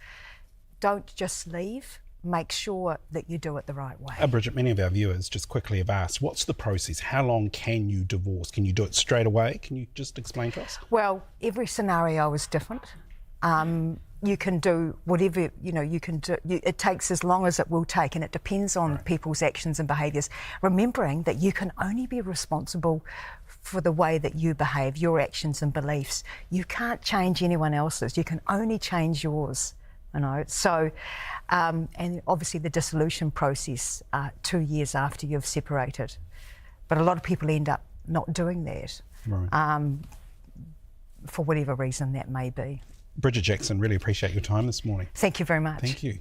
don't just leave. Make sure that you do it the right way. Bridget, many of our viewers just quickly have asked, what's the process? How long can you divorce? Can you do it straight away? Can you just explain to us? Well, every scenario is different. You can do whatever, you can do. It takes as long as it will take, and it depends on people's actions and behaviours. Remembering that you can only be responsible for the way that you behave, your actions and beliefs. You can't change anyone else's. You can only change yours. So, and obviously the dissolution process 2 years after you've separated. But a lot of people end up not doing that, for whatever reason that may be. Bridget Jackson, really appreciate your time this morning. Thank you very much. Thank you.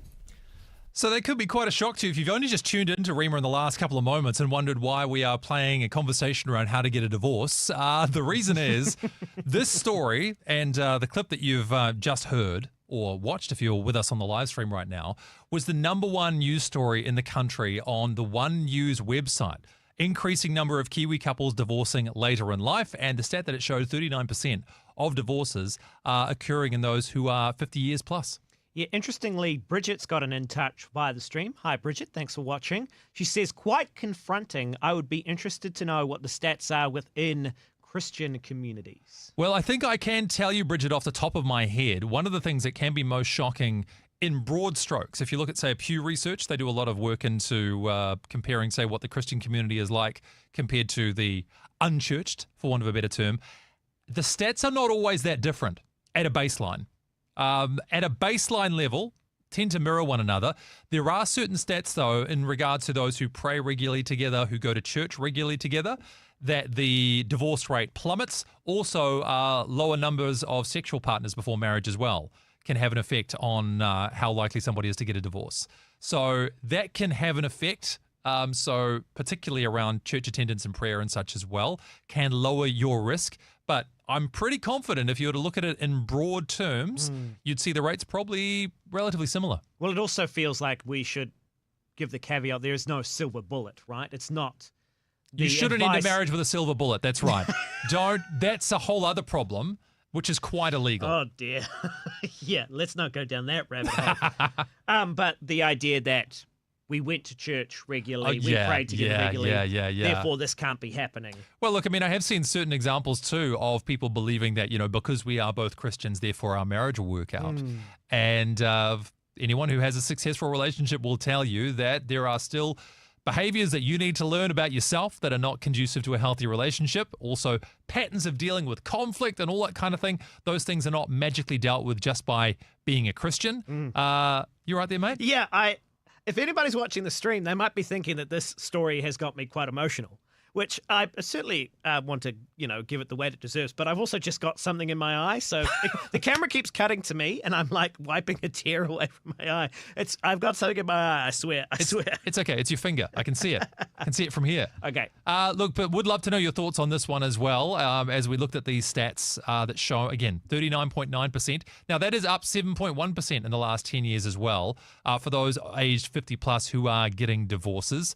So that could be quite a shock to you if you've only just tuned into Rima in the last couple of moments and wondered why we are playing a conversation around how to get a divorce. The reason is this story and the clip that you've just heard or watched, if you're with us on the live stream right now, was the #1 news story in the country on the One News website. Increasing number of Kiwi couples divorcing later in life, and the stat that it showed 39% of divorces are occurring in those who are 50 years plus. Yeah, interestingly, Bridget's got an in touch via the stream. Hi, Bridget. Thanks for watching. She says, quite confronting. I would be interested to know what the stats are within Christian communities. Well, I think I can tell you, Bridget, off the top of my head, one of the things that can be most shocking in broad strokes, if you look at, say, Pew Research, they do a lot of work into comparing, say, what the Christian community is like compared to the unchurched, for want of a better term. The stats are not always that different at a baseline. At a baseline level, tend to mirror one another. There are certain stats, though, in regards to those who pray regularly together, who go to church regularly together, that the divorce rate plummets. Also, lower numbers of sexual partners before marriage as well can have an effect on how likely somebody is to get a divorce. So that can have an effect. So particularly around church attendance and prayer and such as well, can lower your risk. But I'm pretty confident if you were to look at it in broad terms, you'd see the rates probably relatively similar. Well, it also feels like we should give the caveat there is no silver bullet, right? It's not. You shouldn't end a marriage with a silver bullet. That's right. That's a whole other problem, which is quite illegal. Oh, dear. Yeah, let's not go down that rabbit hole. But the idea that we went to church regularly, we prayed together regularly, therefore this can't be happening. Well, look, I mean, I have seen certain examples too of people believing that, because we are both Christians, therefore our marriage will work out. And anyone who has a successful relationship will tell you that there are still behaviors that you need to learn about yourself that are not conducive to a healthy relationship. Also, patterns of dealing with conflict and all that kind of thing. Those things are not magically dealt with just by being a Christian. You right there, mate? Yeah, if anybody's watching the stream, they might be thinking that this story has got me quite emotional, which I certainly want to, give it the weight it deserves. But I've also just got something in my eye. So the camera keeps cutting to me and I'm like wiping a tear away from my eye. I've got something in my eye, I swear. It's okay. It's your finger. I can see it. I can see it from here. Okay. Look, but would love to know your thoughts on this one as well, as we looked at these stats that show, again, 39.9%. Now, that is up 7.1% in the last 10 years as well for those aged 50 plus who are getting divorces.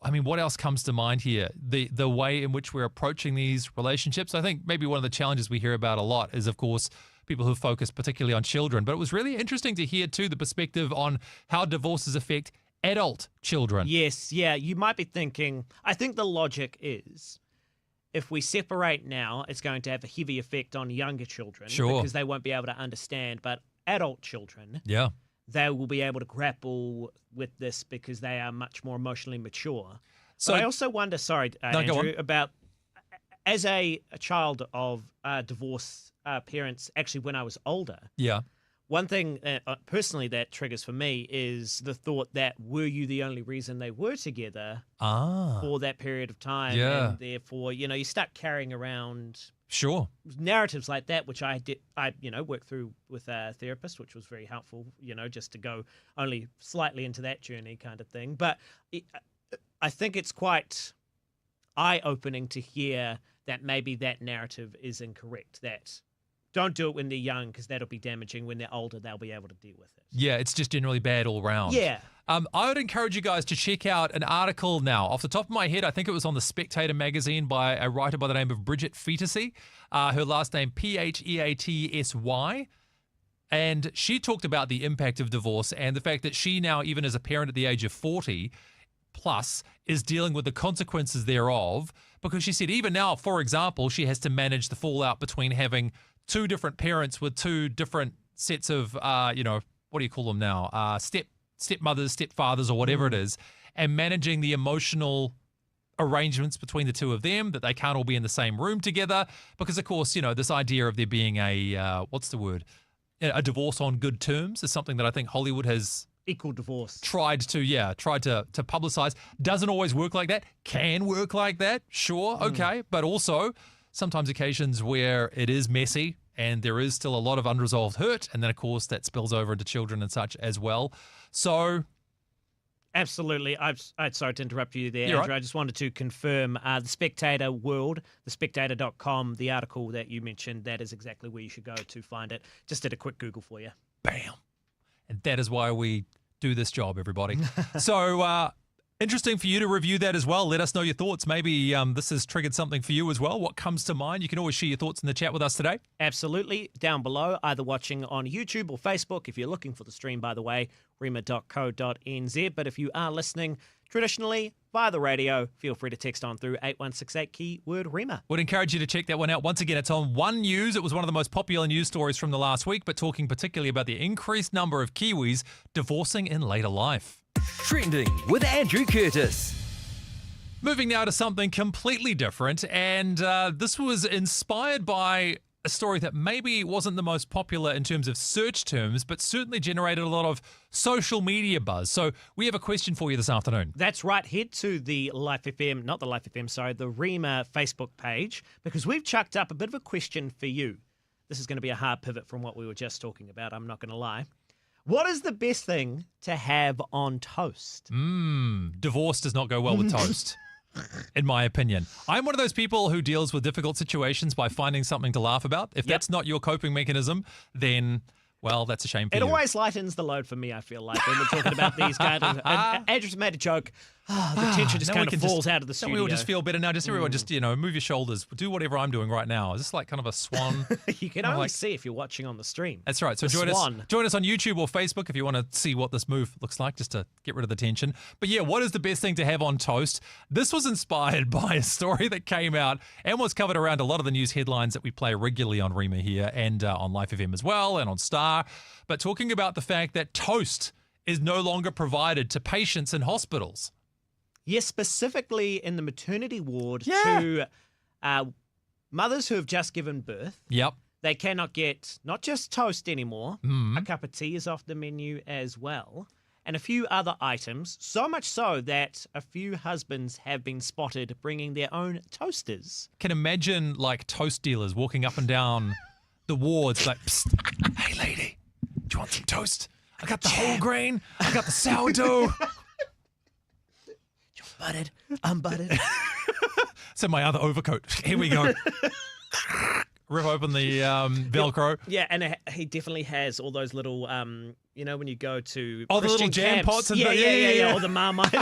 I mean, what else comes to mind here? The way in which we're approaching these relationships. I think maybe one of the challenges we hear about a lot is, of course, people who focus particularly on children. But it was really interesting to hear, too, the perspective on how divorces affect adult children. Yes, yeah. You might be thinking, I think the logic is, if we separate now, it's going to have a heavy effect on younger children. Sure. Because they won't be able to understand. But adult children, they will be able to grapple with this because they are much more emotionally mature. So I also wonder, Andrew, about as a child of divorced parents, actually when I was older, one thing personally that triggers for me is the thought that were you the only reason they were together for that period of time? And therefore, you start carrying around narratives like that, which I worked through with a therapist, which was very helpful, just to go only slightly into that journey kind of thing. But I think it's quite eye-opening to hear that maybe that narrative is incorrect, that don't do it when they're young because that'll be damaging. When they're older, they'll be able to deal with it. Yeah, it's just generally bad all round. Yeah. I would encourage you guys to check out an article now. Off the top of my head, I think it was on the Spectator magazine by a writer by the name of Bridget Fetasy. Her last name, Pheatsy. And she talked about the impact of divorce and the fact that she now, even as a parent at the age of 40 plus, is dealing with the consequences thereof. Because she said even now, for example, she has to manage the fallout between having two different parents with two different sets of, what do you call them now? Stepmothers, stepfathers, or whatever it is, and managing the emotional arrangements between the two of them, that they can't all be in the same room together. Because, of course, this idea of there being a, what's the word? A divorce on good terms is something that I think Hollywood has equal divorce tried to publicize. Doesn't always work like that. Can work like that, sure, okay, but also sometimes occasions where it is messy and there is still a lot of unresolved hurt, and then of course that spills over into children and such as well. So absolutely. I'm sorry to interrupt you there, You're Andrew. right. I just wanted to confirm the Spectator World, thespectator.com, the article that you mentioned, that is exactly where you should go to find it. Just did a quick Google for you. Bam. And that is why we do this job, everybody. So Interesting for you to review that as well. Let us know your thoughts. Maybe this has triggered something for you as well. What comes to mind? You can always share your thoughts in the chat with us today. Absolutely. Down below, either watching on YouTube or Facebook. If you're looking for the stream, by the way, rima.co.nz. But if you are listening traditionally via the radio, feel free to text on through 8168 keyword Rima. Would encourage you to check that one out. Once again, it's on One News. It was one of the most popular news stories from the last week, but talking particularly about the increased number of Kiwis divorcing in later life. Trending with Andrew Curtis. Moving now to something completely different, and this was inspired by a story that maybe wasn't the most popular in terms of search terms, but certainly generated a lot of social media buzz. So we have a question for you this afternoon. That's right. Head to the the Rima Facebook page, because we've chucked up a bit of a question for you. This is going to be a hard pivot from what we were just talking about, I'm not going to lie. What is the best thing to have on toast? Divorce does not go well with toast. In my opinion. I'm one of those people who deals with difficult situations by finding something to laugh about. If that's not your coping mechanism, then, well, that's a shame for you. It always lightens the load for me, I feel like, when we're talking about these kind of... And Andrew's made a joke. The tension just kind of falls out of the studio. We all just feel better now. Just everyone just, move your shoulders. Do whatever I'm doing right now. Is this like kind of a swan? You can only see if you're watching on the stream. That's right. So join us on YouTube or Facebook if you want to see what this move looks like, just to get rid of the tension. But yeah, what is the best thing to have on toast? This was inspired by a story that came out and was covered around a lot of the news headlines that we play regularly on Rima here and on Life FM as well and on Star. But talking about the fact that toast is no longer provided to patients in hospitals. Yes, specifically in the maternity ward to mothers who have just given birth. Yep. They cannot get not just toast anymore. A cup of tea is off the menu as well. And a few other items, so much so that a few husbands have been spotted bringing their own toasters. Can imagine like toast dealers walking up and down the wards like, psst, hey lady, do you want some toast? I got the whole grain. I got the sourdough. Buttered, unbuttered. So my other overcoat. Here we go. Rip open the Velcro. Yeah, and he definitely has all those little, when you go to the Christian little jam camps. pots. And yeah, or the Marmite.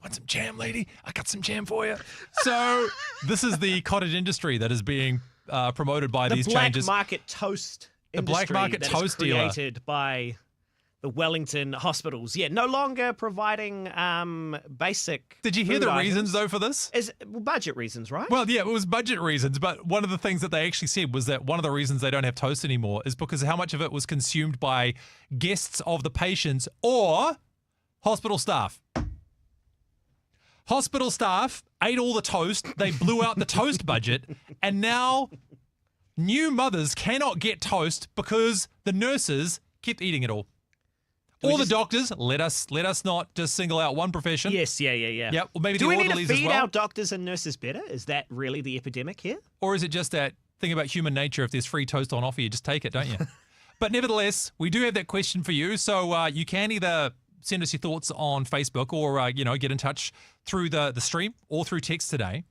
Want some jam, lady? I got some jam for you. So this is the cottage industry that is being promoted by these changes. The black market toast The black market toast dealer. Created by the Wellington hospitals. Yeah, no longer providing basic. Did you hear the reasons, though, for this? Budget reasons, right? Well, yeah, it was budget reasons. But one of the things that they actually said was that one of the reasons they don't have toast anymore is because of how much of it was consumed by guests of the patients or hospital staff. Hospital staff ate all the toast. They blew out the toast budget. And now new mothers cannot get toast because the nurses kept eating it all. Or the doctors, let us not just single out one profession. Yes, yeah. Yep, or maybe Do the we need to orderlies as feed well. our doctors and nurses better? Is that really the epidemic here? Or is it just that thing about human nature? If there's free toast on offer, you just take it, don't you? But nevertheless, we do have that question for you. So you can either send us your thoughts on Facebook or, get in touch through the stream or through text today.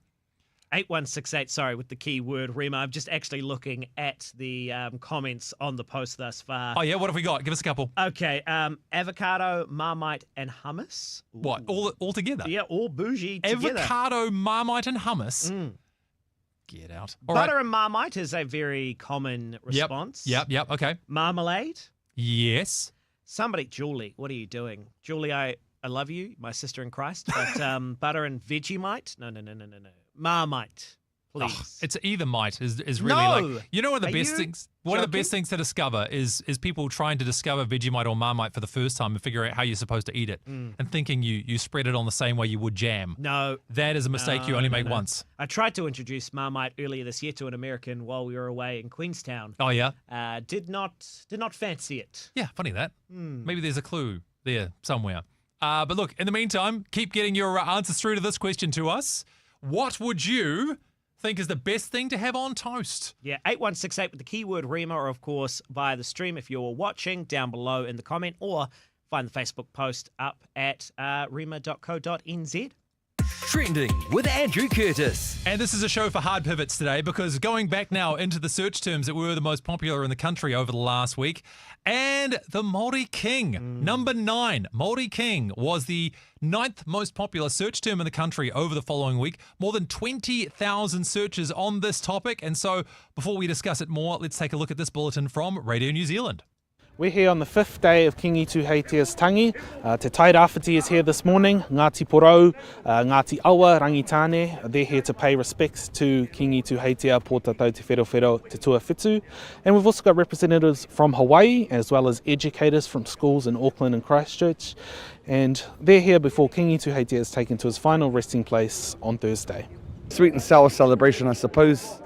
8168, sorry, with the keyword Rima. I'm just actually looking at the comments on the post thus far. Oh, yeah? What have we got? Give us a couple. Okay, avocado, Marmite, and hummus. What, all together? Yeah, all bougie together. Avocado, Marmite, and hummus? Get out. All Butter right. and Marmite is a very common response. Yep, okay. Marmalade? Yes. Julie, what are you doing? Julie, I love you, my sister in Christ, but butter and Vegemite? No. Marmite, please. Oh, it's either might is really No! like one of the Are best you things. One of the best joking? things to discover is people trying to discover Vegemite or Marmite for the first time and figure out how you're supposed to eat it and thinking you spread it on the same way you would jam. No. That is a mistake you only make no. once. I tried to introduce Marmite earlier this year to an American while we were away in Queenstown. Oh yeah. Did not fancy it. Yeah, funny that. Maybe there's a clue there somewhere. But look, in the meantime, keep getting your answers through to this question to us. What would you think is the best thing to have on toast? Yeah, 8168 with the keyword Rima, or of course via the stream if you're watching down below in the comment, or find the Facebook post up at rima.co.nz. Trending with Andrew Curtis. And this is a show for hard pivots today, because going back now into the search terms that were the most popular in the country over the last week, and the Māori King, number 9, Māori King, was the 9th most popular search term in the country over the following week. More than 20,000 searches on this topic. And so before we discuss it more, let's take a look at this bulletin from Radio New Zealand. We're here on the 5th day of Kingi Tuheitia's tangi. Te Tairāwhiti is here this morning, Ngāti Porou, Ngāti Awa, Rangitane. They're here to pay respects to Kingi Tuheitia, po tātou te whero te tuawhitu. And we've also got representatives from Hawaii, as well as educators from schools in Auckland and Christchurch. And they're here before Kingi Tuheitia is taken to his final resting place on Thursday. Sweet and sour celebration, I suppose.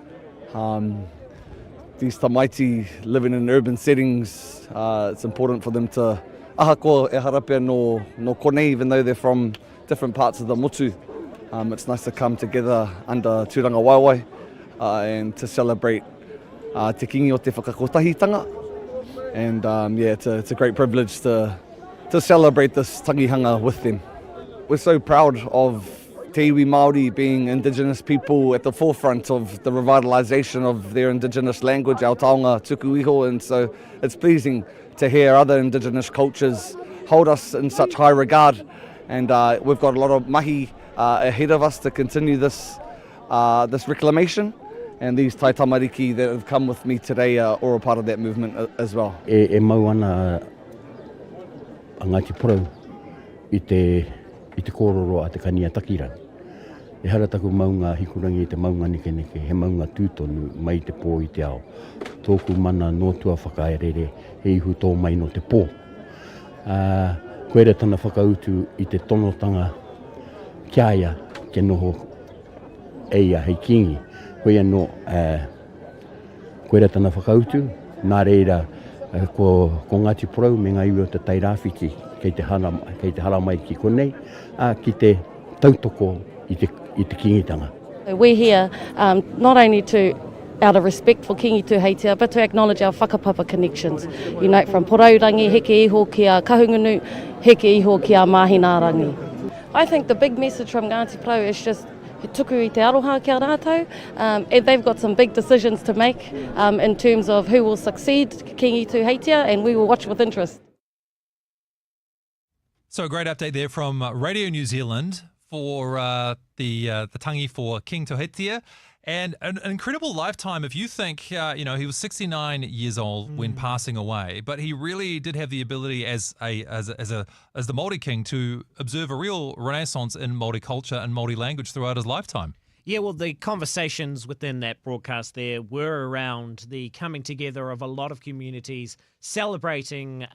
These tamaiti living in urban settings, it's important for them to ahakoa e harapea no konei, even though they're from different parts of the motu. It's nice to come together under tūranga waiwai and to celebrate te kingi o te whakakotahitanga. And yeah, it's a great privilege to celebrate this tangihanga with them. We're so proud of te iwi Māori being Indigenous people at the forefront of the revitalisation of their Indigenous language, our taonga tuku iho, and so it's pleasing to hear other Indigenous cultures hold us in such high regard, and we've got a lot of mahi ahead of us to continue this reclamation, and these tai tamariki that have come with me today are all a part of that movement as well. E mau ana a Ngāti Porou I te kōrero a te kania takirani. E hara taku maunga hikurangi te maunga neke he maunga tūtonu mai te pō I te ao. Tōku mana notua whakaerere he ihu tō mai no te pō. Koere tana whakautu I te tonotanga kiaia ke noho eia hei kingi. Koea no koere tana whakautu, nā reira ko Ngāti Porou me ngā iwi o te Tairāwhiti kei te hara mai ki konei, ki te tautoko I te kingitanga. We're here not only out of respect for Kingi Tuheitia, but to acknowledge our whakapapa connections. You know, from Poraurangi, heke iho kia Kahungunu, heke iho kia Mahinarangi. I think the big message from Ngāti Porou is just he tuku I te aroha kia rātou, and they've got some big decisions to make in terms of who will succeed Kingi Tuheitia, and we will watch with interest. So a great update there from Radio New Zealand for the tangi for King Tuheitia. And an incredible lifetime if you think, he was 69 years old when passing away, but he really did have the ability as the Māori King to observe a real renaissance in Māori culture and Māori language throughout his lifetime. Yeah, well, the conversations within that broadcast there were around the coming together of a lot of communities celebrating,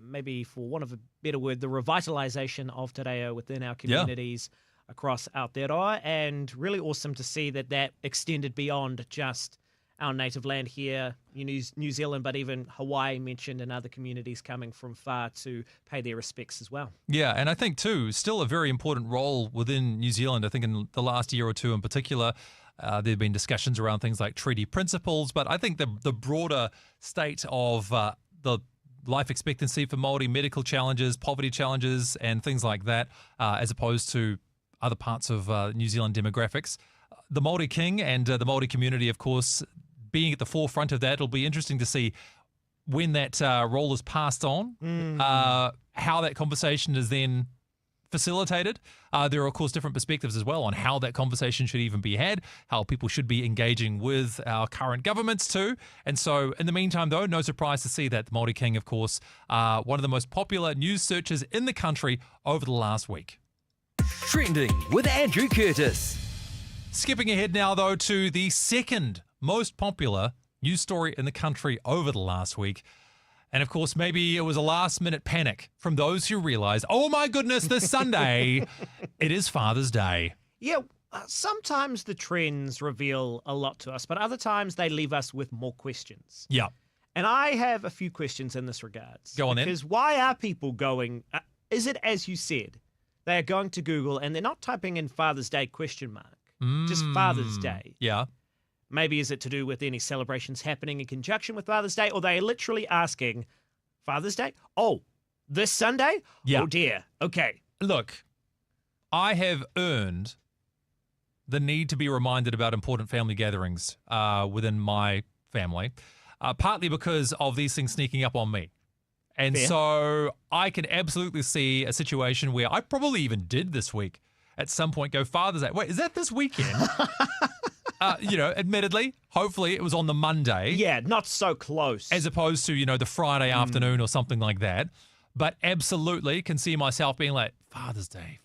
maybe for want of a better word, the revitalisation of te reo within our communities across Aotearoa, and really awesome to see that extended beyond just our native land here, New Zealand, but even Hawaii mentioned, and other communities coming from far to pay their respects as well. Yeah, and I think too, still a very important role within New Zealand. I think in the last year or two in particular, there have been discussions around things like treaty principles, but I think the broader state of the life expectancy for Māori, medical challenges, poverty challenges, and things like that, as opposed to other parts of New Zealand demographics. The Māori King and the Māori community, of course, being at the forefront of that. It'll be interesting to see when that role is passed on, how that conversation is then facilitated. There are, of course, different perspectives as well on how that conversation should even be had, how people should be engaging with our current governments too. And so in the meantime, though, no surprise to see that the Māori King, of course, one of the most popular news searches in the country over the last week. Trending with Andrew Curtis. Skipping ahead now, though, to the second most popular news story in the country over the last week. And of course, maybe it was a last-minute panic from those who realised, oh my goodness, this Sunday, it is Father's Day. Yeah, sometimes the trends reveal a lot to us, but other times they leave us with more questions. Yeah. And I have a few questions in this regards. Go on then. Because why are people going, is it as you said, they are going to Google and they're not typing in Father's Day ? Just Father's Day. Yeah. Maybe is it to do with any celebrations happening in conjunction with Father's Day, or they are literally asking, Father's Day? Oh, this Sunday? Yeah. Oh dear. Okay. Look, I have earned the need to be reminded about important family gatherings within my family, partly because of these things sneaking up on me. And Fair. so I can absolutely see a situation where I probably even did this week at some point go, Father's Day. Wait, is that this weekend? Admittedly, hopefully it was on the Monday. Yeah, not so close. As opposed to, the Friday afternoon or something like that. But absolutely can see myself being like, Father's Day.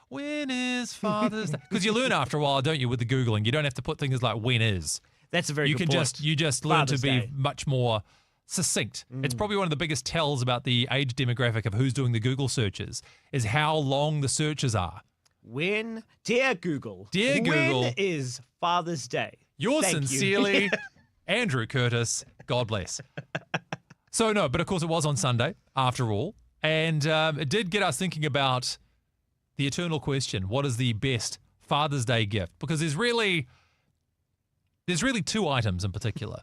When is Father's Day? Because you learn after a while, don't you, with the Googling? You don't have to put things like when is. That's a very you good can point. You just learn Father's to be Day. much more succinct. It's probably one of the biggest tells about the age demographic of who's doing the Google searches is how long the searches are. Dear Google, Google, when is Father's Day? Yours Thank sincerely, you. Andrew Curtis. God bless. So no, but of course it was on Sunday after all. And it did get us thinking about the eternal question, what is the best Father's Day gift? Because there's really two items in particular.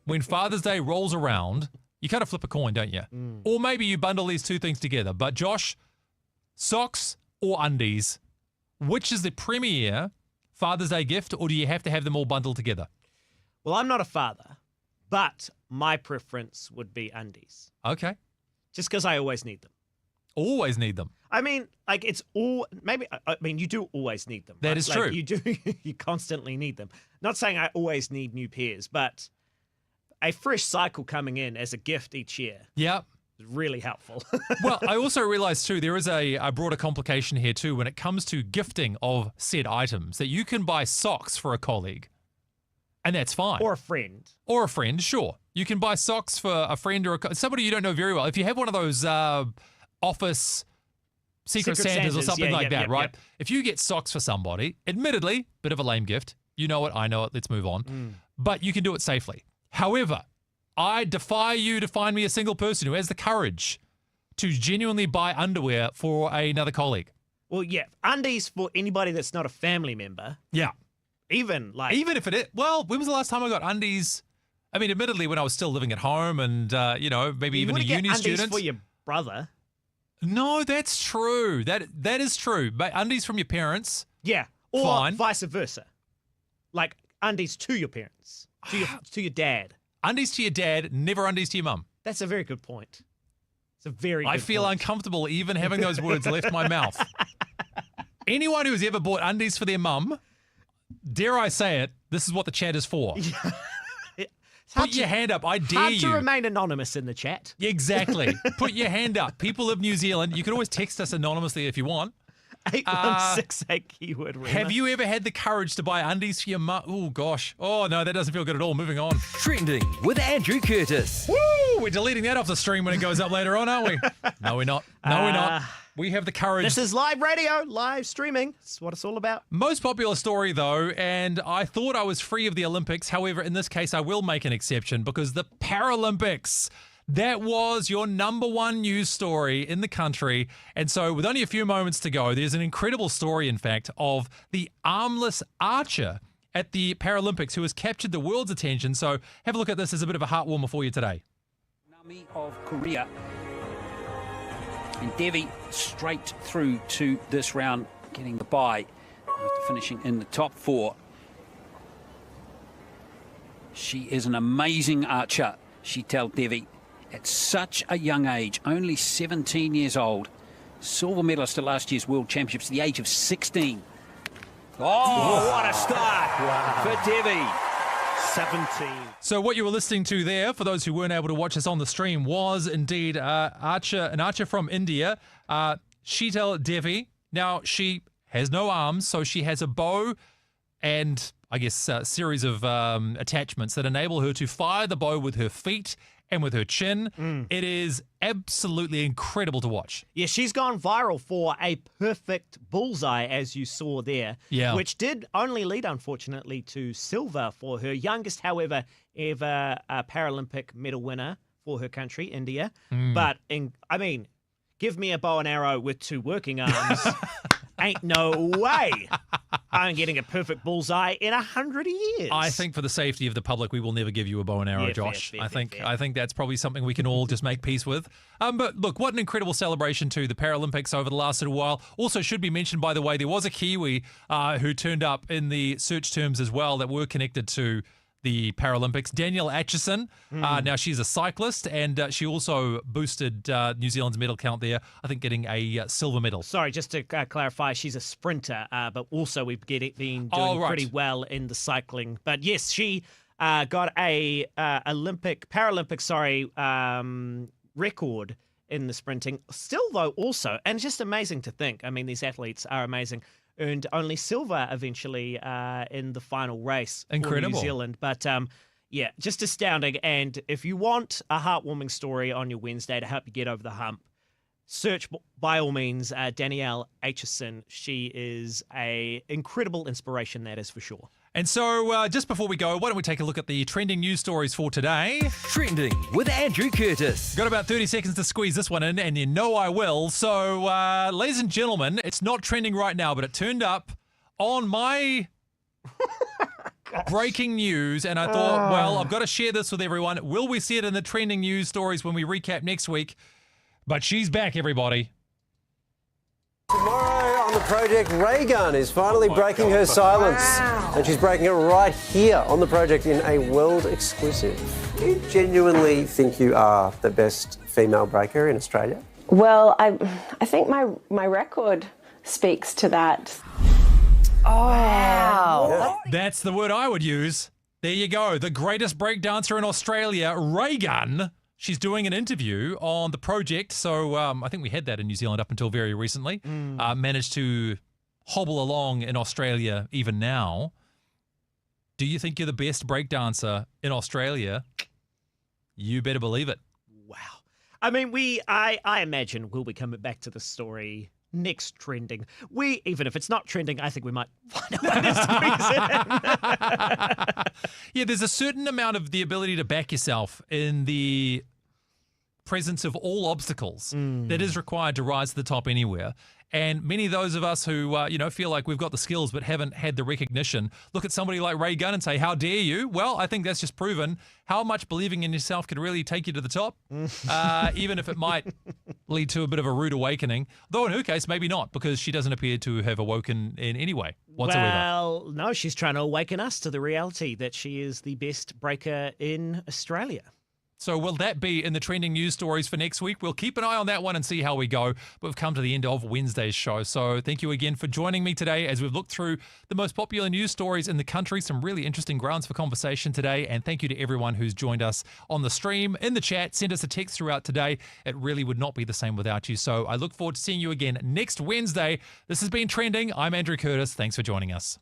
When Father's Day rolls around, you kind of flip a coin, don't you? Or maybe you bundle these two things together. But Josh, socks or undies, which is the premier Father's Day gift, or do you have to have them all bundled together? Well, I'm not a father, but my preference would be undies. Okay. Just because I always need them. Always need them. I mean, you do always need them. That right? is true. You constantly need them. Not saying I always need new pairs, but a fresh cycle coming in as a gift each year. Yeah. Is really helpful. Well, I also realized too, there is a broader complication here too when it comes to gifting of said items, that you can buy socks for a colleague and that's fine. Or a friend. Or a friend, sure. You can buy socks for a friend or somebody you don't know very well. If you have one of those office Secret Santas or something like that, right? Yep. If you get socks for somebody, admittedly, bit of a lame gift. You know it, I know it, let's move on. But you can do it safely. However, I defy you to find me a single person who has the courage to genuinely buy underwear for another colleague. Well, yeah, undies for anybody that's not a family member. Yeah. Even if it is, well, when was the last time I got undies? I mean, admittedly, when I was still living at home and, maybe even a uni undies student. for your brother. No, that's true. That is true. But undies from your parents. Yeah. Or fine. vice versa. Like undies to your parents, to your dad. Undies to your dad, never undies to your mum. That's a very good point. It's a very good I feel point. uncomfortable even having those words left my mouth. Anyone who's ever bought undies for their mum, dare I say it, this is what the chat is for. Put your hand up. I dare hard you. to remain anonymous in the chat. Exactly. Put your hand up. People of New Zealand, you can always text us anonymously if you want. 8168 keyword. Have you ever had the courage to buy undies for your mum? Oh, gosh. Oh, no, that doesn't feel good at all. Moving on. Trending with Andrew Curtis. Woo! We're deleting that off the stream when it goes up later on, aren't we? No, we're not. No, we're not. We have the courage. This is live radio, live streaming. That's what it's all about. Most popular story, though, and I thought I was free of the Olympics. However, in this case, I will make an exception because the Paralympics, that was your number one news story in the country. And so with only a few moments to go, there's an incredible story, in fact, of the armless archer at the Paralympics who has captured the world's attention. So have a look at this as a bit of a heartwarmer for you today. Nami of Korea. And Devi straight through to this round, getting the bye after finishing in the top four. She is an amazing archer, Sheetal Devi. At such a young age, only 17 years old. Silver medalist at last year's World Championships at the age of 16. Oh, what a start for Devi. 17. So what you were listening to there, for those who weren't able to watch us on the stream, was indeed an archer from India, Sheetal Devi. Now, she has no arms, so she has a bow and, I guess, a series of attachments that enable her to fire the bow with her feet and with her chin. It is absolutely incredible to watch. Yeah, she's gone viral for a perfect bullseye, as you saw there. Yeah. Which did only lead, unfortunately, to silver for her. Youngest, however, ever Paralympic medal winner for her country, India. But, give me a bow and arrow with two working arms. Ain't no way I'm getting a perfect bullseye in 100 years. I think for the safety of the public, we will never give you a bow and arrow, Yeah, fair, Josh. fair, I fair, think that's probably something we can all just make peace with. But look, what an incredible celebration to the Paralympics over the last little while. Also should be mentioned, by the way, there was a Kiwi who turned up in the search terms as well that were connected to the Paralympics. Danielle Aitchison. Now she's a cyclist, and she also boosted New Zealand's medal count there, I think getting a silver medal. Sorry, just to clarify, she's a sprinter, but also we've been doing pretty well in the cycling. But yes, she got a Paralympic record in the sprinting. Still, though, also, and it's just amazing to think, I mean, these athletes are amazing, earned only silver eventually in the final race for Incredible. New Zealand. But yeah, just astounding. And if you want a heartwarming story on your Wednesday to help you get over the hump, search by all means Danielle Aitchison. She is a incredible inspiration, that is for sure. And so just before we go, why don't we take a look at the trending news stories for today? Trending with Andrew Curtis. Got about 30 seconds to squeeze this one in, and you know I will. So, ladies and gentlemen, it's not trending right now, but it turned up on my breaking news, and I thought, well, I've got to share this with everyone. Will we see it in the trending news stories when we recap next week? But she's back, everybody. Tomorrow on the project, Raygun is finally breaking her silence. And she's breaking it right here on the project in a world exclusive. Do you genuinely think you are the best female breaker in Australia? Well, I think my record speaks to that. Oh, wow. That's the word I would use. There you go. The greatest breakdancer in Australia, Raygun. She's doing an interview on the project. So I think we had that in New Zealand up until very recently. Managed to hobble along in Australia even now. Do you think you're the best breakdancer in Australia? You better believe it. Wow. I mean, I imagine we'll be coming back to the story next trending. Even if it's not trending, I think we might find a way to squeeze it in. Yeah, there's a certain amount of the ability to back yourself in the presence of all obstacles that is required to rise to the top anywhere. And many of those of us who, feel like we've got the skills but haven't had the recognition, look at somebody like Raygun and say, how dare you? Well, I think that's just proven how much believing in yourself can really take you to the top, even if it might lead to a bit of a rude awakening. Though in her case, maybe not, because she doesn't appear to have awoken in any way whatsoever. Well, no, she's trying to awaken us to the reality that she is the best breaker in Australia. So will that be in the trending news stories for next week? We'll keep an eye on that one and see how we go. But we've come to the end of Wednesday's show. So thank you again for joining me today as we've looked through the most popular news stories in the country. Some really interesting grounds for conversation today. And thank you to everyone who's joined us on the stream, in the chat. Send us a text throughout today. It really would not be the same without you. So I look forward to seeing you again next Wednesday. This has been Trending. I'm Andrew Curtis. Thanks for joining us.